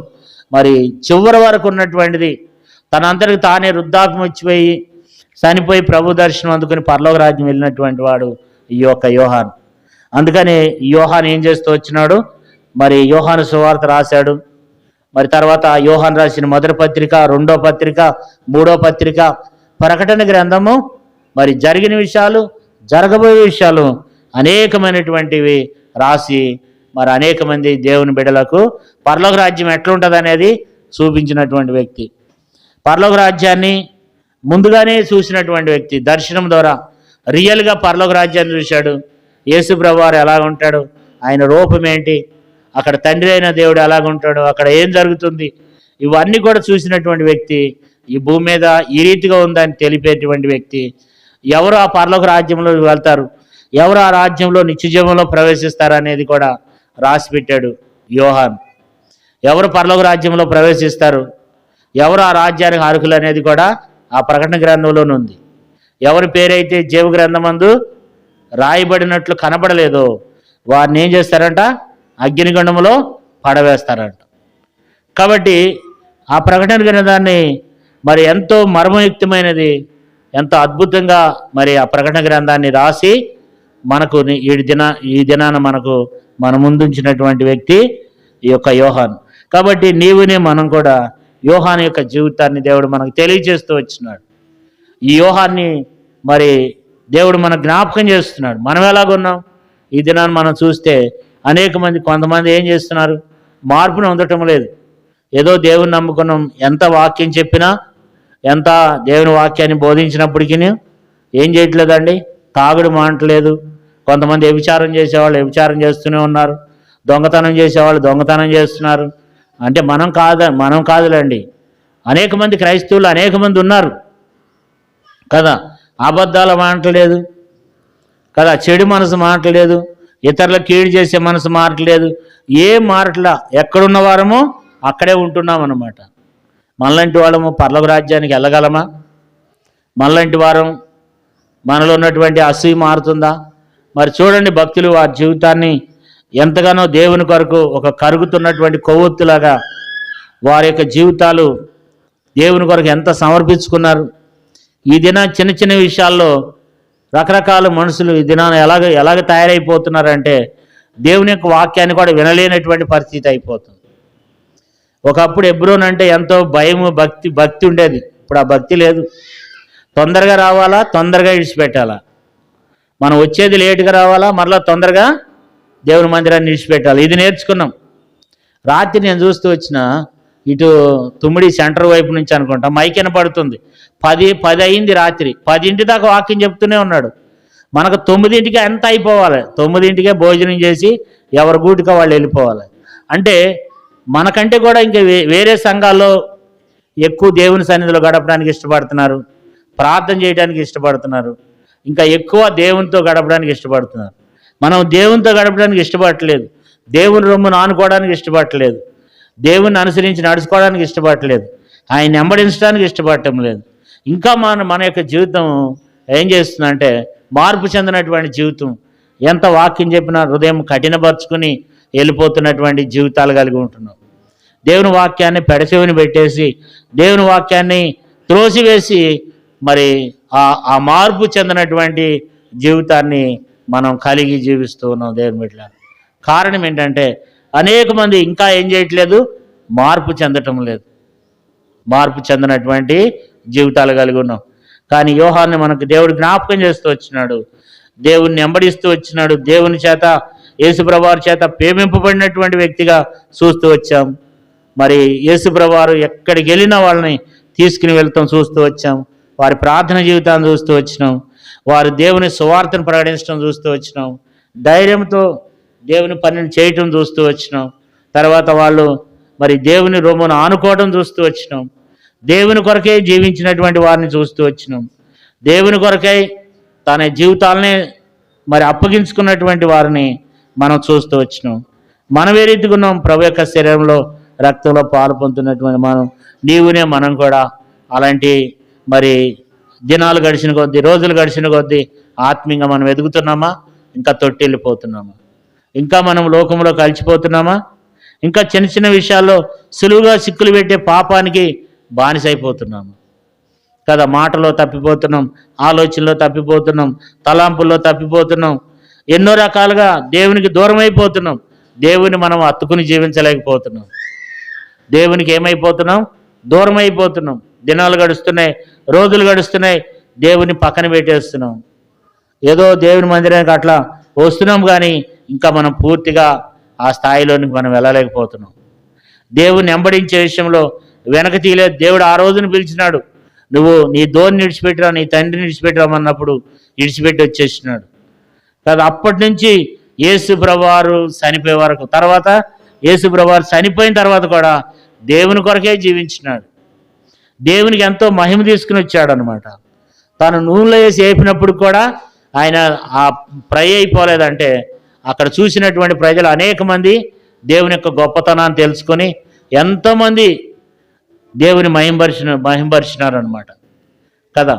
Speaker 1: మరి చివరి వరకు ఉన్నటువంటిది తనంతటికి తానే వృద్ధాప్యం వచ్చిపోయి చనిపోయి ప్రభు దర్శనం అందుకుని పరలోక రాజ్యం వెళ్ళినటువంటి వాడు ఈ యొక్క యోహాను. అందుకని యోహాను ఏం చేస్తూ వచ్చినాడు, మరి యోహాను సువార్త రాశాడు. మరి తర్వాత యోహాను రాసిన మొదటి పత్రిక, రెండో పత్రిక, మూడో పత్రిక, ప్రకటన గ్రంథము, మరి జరిగిన విషయాలు, జరగబోయే విషయాలు అనేకమైనటువంటివి రాసి మరి అనేక మంది దేవుని బిడ్డలకు పరలోక రాజ్యం ఎట్లుంటుంది అనేది చూపించినటువంటి వ్యక్తి. పరలోక రాజ్యాన్ని ముందుగానే చూసినటువంటి వ్యక్తి. దర్శనం ద్వారా రియల్గా పరలోక రాజ్యాన్ని చూశాడు. యేసుప్రభువు వారు ఎలాగ ఉంటాడు, ఆయన రూపం ఏంటి, అక్కడ తండ్రి అయిన దేవుడు ఎలాగుంటాడు, అక్కడ ఏం జరుగుతుంది, ఇవన్నీ కూడా చూసినటువంటి వ్యక్తి. ఈ భూమి మీద ఈ రీతిగా ఉందని తెలిపేటువంటి వ్యక్తి. ఎవరు ఆ పరలోక రాజ్యంలో వెళ్తారు, ఎవరు ఆ రాజ్యంలో నిత్యజీవంలో ప్రవేశిస్తారు అనేది కూడా రాసి పెట్టాడు యోహాను. ఎవరు పరలోక రాజ్యంలో ప్రవేశిస్తారు, ఎవరు ఆ రాజ్యానికి అర్హులు అనేది కూడా ఆ ప్రకటన గ్రంథంలోనే ఉంది. ఎవరి పేరైతే జీవ గ్రంథమందు రాయబడినట్లు కనబడలేదో వారిని ఏం చేస్తారంట, అగ్నిగుండంలో పడవేస్తారంట. కాబట్టి ఆ ప్రకటన గ్రంథాన్ని మరి ఎంతో మర్మయుక్తమైనది, ఎంతో అద్భుతంగా మరి ఆ ప్రకటన గ్రంథాన్ని రాసి మనకు ఈ దినాన మన ముందుంచినటువంటి వ్యక్తి ఈ యొక్క యోహాను. కాబట్టి మనం కూడా యోహాను యొక్క జీవితాన్ని దేవుడు మనకు తెలియజేస్తూ వచ్చినాడు. ఈ యోహాన్ని మరి దేవుడు మనకు జ్ఞాపకం చేస్తున్నాడు. మనం ఎలాగున్నాం ఈ దినాన్ని మనం చూస్తే కొంతమంది ఏం చేస్తున్నారు, మార్పును ఉండటం లేదు. ఏదో దేవుని నమ్ముకున్నాం, ఎంత వాక్యం చెప్పినా, ఎంత దేవుని వాక్యాన్ని బోధించినప్పటికీ ఏం చేయట్లేదండి, తాగుడు మానట్లేదు. కొంతమంది వ్యభిచారం చేసేవాళ్ళు వ్యభిచారం చేస్తూనే ఉన్నారు, దొంగతనం చేసేవాళ్ళు దొంగతనం చేస్తున్నారు. అంటే మనం కాదులేండి, అనేక మంది క్రైస్తవులు అనేక మంది ఉన్నారు కదా. అబద్ధాలు మానట్లేదు కదా, చెడు మనసు మారట్లేదు, ఇతరులకు కీడు చేసే మనసు మారట్లేదు, ఏం మారట్లా. ఎక్కడున్న వారమో అక్కడే ఉంటున్నాం అన్నమాట. మనలాంటి వాళ్ళము పరలోక రాజ్యానికి వెళ్ళగలమా? మనలాంటి వారం మనలో ఉన్నటువంటి అసూయ మారుతుందా? మరి చూడండి, భక్తులు వారి జీవితాన్ని ఎంతగానో దేవుని కొరకు ఒక కరుగుతున్నటువంటి కొవ్వొత్తులాగా వారి యొక్క జీవితాలు దేవుని కొరకు ఎంత సమర్పించుకున్నారు. ఈ దిన చిన్న చిన్న విషయాల్లో రకరకాల మనుషులు ఈ దినాన ఎలాగ తయారైపోతున్నారంటే దేవుని యొక్క వాక్యాన్ని కూడా వినలేనటువంటి పరిస్థితి అయిపోతుంది. ఒకప్పుడు హెబ్రోన్ అంటే ఎంతో భయము భక్తి ఉండేది. ఇప్పుడు ఆ భక్తి లేదు. తొందరగా రావాలా, తొందరగా విడిచిపెట్టాలా. మనం వచ్చేది లేటుగా రావాలా, మరలా తొందరగా దేవుని మందిరాన్ని విడిచిపెట్టాలి. ఇది నేర్చుకున్నాం. రాత్రి నేను చూస్తూ వచ్చిన ఇటు తుమ్మిడి సెంటర్ వైపు నుంచి అనుకుంటా మైక్ వినపడుతుంది. 10 అయింది రాత్రి. 10 దాకా వాక్యం చెప్తూనే ఉన్నాడు. మనకు 9కి ఎంత అయిపోవాలి, 9కే భోజనం చేసి ఎవరి గూటిగా వాళ్ళు వెళ్ళిపోవాలి. అంటే మనకంటే కూడా ఇంకా వేరే సంఘాల్లో ఎక్కువ దేవుని సన్నిధిలో గడపడానికి ఇష్టపడుతున్నారు, ప్రార్థన చేయడానికి ఇష్టపడుతున్నారు, ఇంకా ఎక్కువ దేవునితో గడపడానికి ఇష్టపడుతున్నారు. మనం దేవునితో గడపడానికి ఇష్టపడట్లేదు, దేవుని రొమ్మును ఆనుకోవడానికి ఇష్టపడట్లేదు, దేవుని అనుసరించి నడుచుకోవడానికి ఇష్టపడట్లేదు, ఆయన వెంబడించడానికి ఇష్టపడటం లేదు. ఇంకా మన యొక్క జీవితం ఏం చేస్తుందంటే మార్పు చెందినటువంటి జీవితం. ఎంత వాక్యం చెప్పినా హృదయం కఠినపరుచుకుని వెళ్ళిపోతున్నటువంటి జీవితాలు కలిగి ఉంటున్నాం. దేవుని వాక్యాన్ని పెడచెవిని పెట్టేసి దేవుని వాక్యాన్ని త్రోసివేసి మరి ఆ మార్పు చెందినటువంటి జీవితాన్ని మనం కలిగి జీవిస్తూ ఉన్నాం దేవుని బిడ్డలారా. కారణం ఏంటంటే అనేక మంది ఇంకా ఏం చేయట్లేదు, మార్పు చెందటం లేదు. మార్పు చెందినటువంటి జీవితాలు కలిగి ఉన్నాం. కానీ యోహాన్ని మనకు దేవుడు జ్ఞాపకం చేస్తూ వచ్చినాడు, దేవుణ్ణి వెంబడిస్తూ వచ్చినాడు, దేవుని చేత యేసుప్రభువారి చేత ప్రేమింపబడినటువంటి వ్యక్తిగా చూస్తూ వచ్చాం. మరి యేసుప్రభువారు ఎక్కడికి వెళ్ళినా వాళ్ళని తీసుకుని వెళ్తాం చూస్తూ వచ్చాం. వారి ప్రార్థన జీవితాన్ని చూస్తూ వచ్చినాం, వారు దేవుని సువార్తను ప్రకటించడం చూస్తూ వచ్చినాం, ధైర్యంతో దేవుని పనిని చేయటం చూస్తూ వచ్చినాం. తర్వాత వాళ్ళు మరి దేవుని రొమ్మును ఆనుకోవడం చూస్తూ వచ్చినాం. దేవుని కొరకే జీవించినటువంటి వారిని చూస్తూ వచ్చినాం. దేవుని కొరకై తన జీవితాలనే మరి అప్పగించుకున్నటువంటి వారిని మనం చూస్తూ వచ్చినాం. మనం ఏ రీతిగా ఉన్నాం, ప్రభు యొక్క శరీరంలో రక్తంలో పాలు పొందుతున్నటువంటి మనం కూడా అలాంటి మరి దినాలు గడిచిన కొద్దీ, రోజులు గడిచిన కొద్దీ ఆత్మీయంగా మనం ఎదుగుతున్నామా, ఇంకా తొట్టిల్లిపోతున్నామా, ఇంకా మనం లోకంలో కలిసిపోతున్నామా, ఇంకా చిన్న చిన్న విషయాల్లో సులువుగా సిక్కులు పెట్టే పాపానికి బానిసైపోతున్నాము కదా. మాటలో తప్పిపోతున్నాం, ఆలోచనలో తప్పిపోతున్నాం, తలాంపుల్లో తప్పిపోతున్నాం, ఎన్నో రకాలుగా దేవునికి దూరం అయిపోతున్నాం. దేవుని మనం హత్తుకుని జీవించలేకపోతున్నాం. దేవునికి ఏమైపోతున్నాం, దూరం అయిపోతున్నాం. దినాలు గడుస్తున్నాయి, రోజులు గడుస్తున్నాయి, దేవుని పక్కన పెట్టేస్తున్నాం. ఏదో దేవుని మందిరానికి అట్లా వస్తున్నాం, కానీ ఇంకా మనం పూర్తిగా ఆ స్థాయిలోనికి మనం వెళ్ళలేకపోతున్నాం. దేవుని వెంబడించే విషయంలో వెనక తీయలేదు. దేవుడు ఆ రోజును పిలిచినాడు, నువ్వు నీ ధోని విడిచిపెట్టిరా, నీ తండ్రిని విడిచిపెట్టిరామన్నప్పుడు విడిచిపెట్టి వచ్చేసినాడు కదా. అప్పటి నుంచి యేసు ప్రభువారు చనిపోయే వరకు, తర్వాత యేసు ప్రభువారు చనిపోయిన తర్వాత కూడా దేవుని కొరకే జీవించినాడు. దేవునికి ఎంతో మహిమ తీసుకుని వచ్చాడు అనమాట. తాను నూనెలో వేసి వేపినప్పుడు కూడా ఆయన ఆ ఫ్రై అయిపోలేదంటే అక్కడ చూసినటువంటి ప్రజలు అనేక మంది దేవుని యొక్క గొప్పతనాన్ని తెలుసుకొని ఎంతోమంది దేవుని మహింపరిచినారు అనమాట కదా.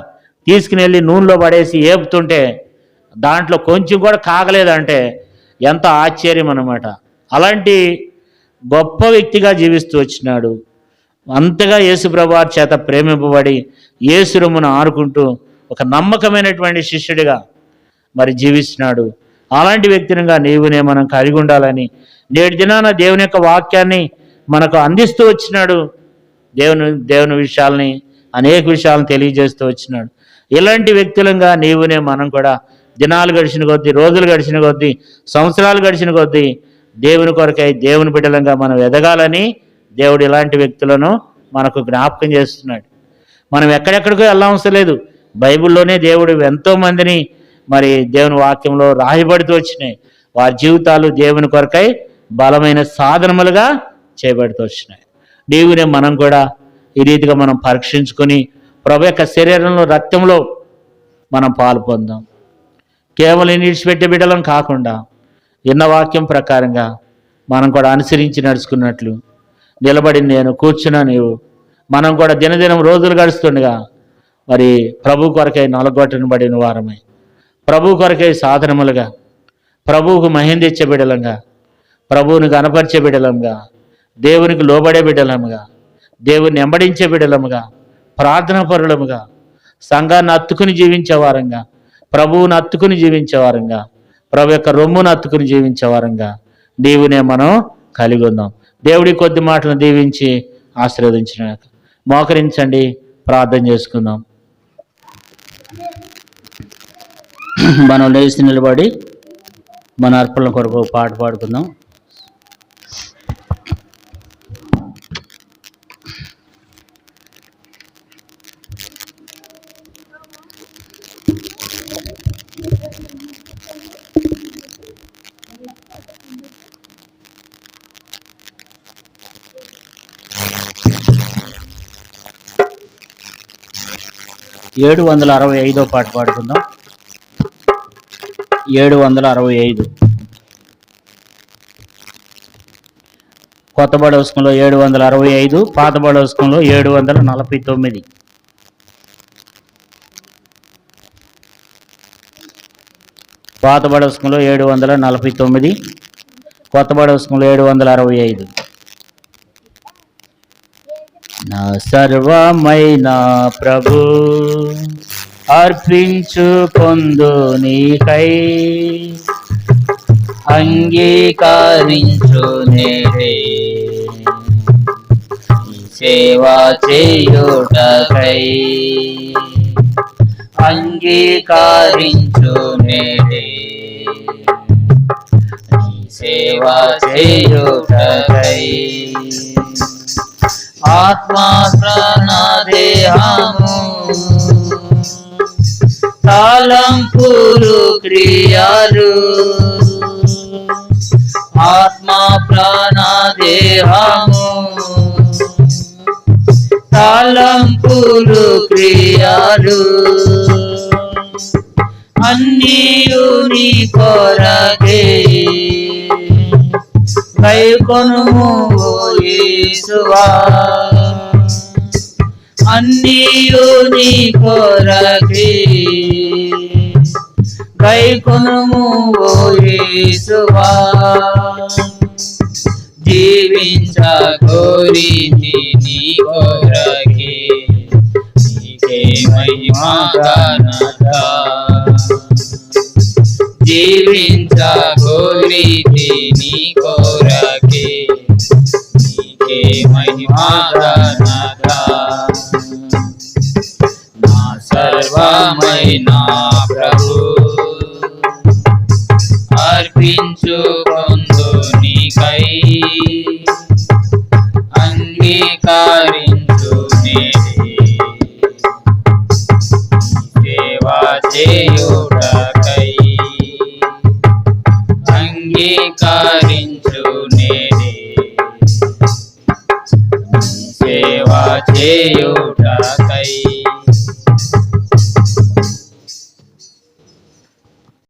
Speaker 1: తీసుకుని వెళ్ళి నూనెలో పడేసి ఏపుతుంటే దాంట్లో కొంచెం కూడా కాగలేదంటే ఎంత ఆశ్చర్యం అనమాట. అలాంటి గొప్ప వ్యక్తిగా జీవిస్తూ వచ్చినాడు. అంతగా యేసుప్రభువారి చేత ప్రేమింపబడి యేసు రొమ్మును ఆరుకుంటూ ఒక నమ్మకమైనటువంటి శిష్యుడిగా మరి జీవిస్తున్నాడు. అలాంటి వ్యక్తినిగా నీవునే మనం కలిగి ఉండాలని నేటి దినాన దేవుని యొక్క వాక్యాన్ని మనకు అందిస్తూ వచ్చినాడు. దేవుని విషయాల్ని, అనేక విషయాలను తెలియజేస్తూ వచ్చినాడు. ఇలాంటి వ్యక్తులంగా నీవునే మనం కూడా దినాలు గడిచిన కొద్దీ, రోజులు గడిచిన కొద్దీ, సంవత్సరాలు గడిచిన కొద్దీ దేవుని కొరకై దేవుని బిడ్డలంగా మనం ఎదగాలని దేవుడు ఇలాంటి వ్యక్తులను మనకు జ్ఞాపకం చేస్తున్నాడు. మనం ఎక్కడెక్కడికో వెళ్ళవసరం లేదు. బైబిల్లోనే దేవుడు ఎంతోమందిని మరి దేవుని వాక్యంలో రాయబడుతూ వచ్చినాయి. వారి జీవితాలు దేవుని కొరకై బలమైన సాధనములుగా చేయబడుతూ వచ్చినాయి. నీవునే మనం కూడా ఈ రీతిగా మనం పరీక్షించుకొని ప్రభు యొక్క శరీరంలో, రక్తంలో మనం పాలు పొందాం. కేవలం నిడిచిపెట్టే బిడ్డలం కాకుండా విన్న వాక్యం ప్రకారంగా మనం కూడా అనుసరించి నడుచుకున్నట్లు, నిలబడి నేను, కూర్చున్నా నీవు, మనం కూడా దినదినం రోజులు గడుస్తుండగా మరి ప్రభు కొరకై నలగొట్టబడిన వారమై, ప్రభు కొరకై సాధనములుగా, ప్రభువుకు మహిమ తెచ్చే బిడ్డలంగా, ప్రభువుని గణపరిచే బిడ్డలంగా, దేవునికి లోబడే బిడ్డలముగా, దేవుని వెంబడించే బిడ్డలముగా, ప్రార్థనా పరులముగా, సంఘాన్ని అత్తుకుని జీవించే వారంగా, ప్రభువుని అత్తుకుని జీవించే వారంగా, ప్రభు యొక్క రొమ్మును అత్తుకుని జీవించే వారంగా నీవునే మనం కలిగి ఉందాం. దేవుడి కొద్ది మాటలను దీవించి ఆశీర్వదించిన మోకరించండి, ప్రార్థన చేసుకుందాం. మనం లేచి నిలబడి మన అర్పణల కొరకు పాట పాడుకుందాం. ఏడు 765 పాట పాడుకుందాం. 765 కొత్త బడవస్కంలో 765, పాత బడవస్కంలో 749. పాత బడవస్కంలో 749, కొత్త బడవస్కంలో 765. నా సర్వమైన ప్రభు అర్పించు పొందు నీకై, అంగీకరించు నేడే సేవా చేయుటకై, అంగీకరించు నేడే సేవా చేయుటకై. ఆత్మా ప్రాణ దేహము తలంపులు క్రియలు, ఆత్మా ప్రాణ దేహము తలంపులు క్రియలు అన్నీయు నీ కొరకే కైకొనుము యేసువా, అన్నీయు నీ కొరకే కైకొనుము యేసువా. జీవించగోరిని నీ కొరకే, నీకే మహిమా ఘనత. జీవించగోరిని నీ కొరకే, నీకే మహిమా ఘనత. నా సర్వమైన ప్రభు అర్పించు పొందు నీకై, అంగీకరించు నేడే సేవా చేయుటకై, అంగీకరించు నేడే సేవా చేయు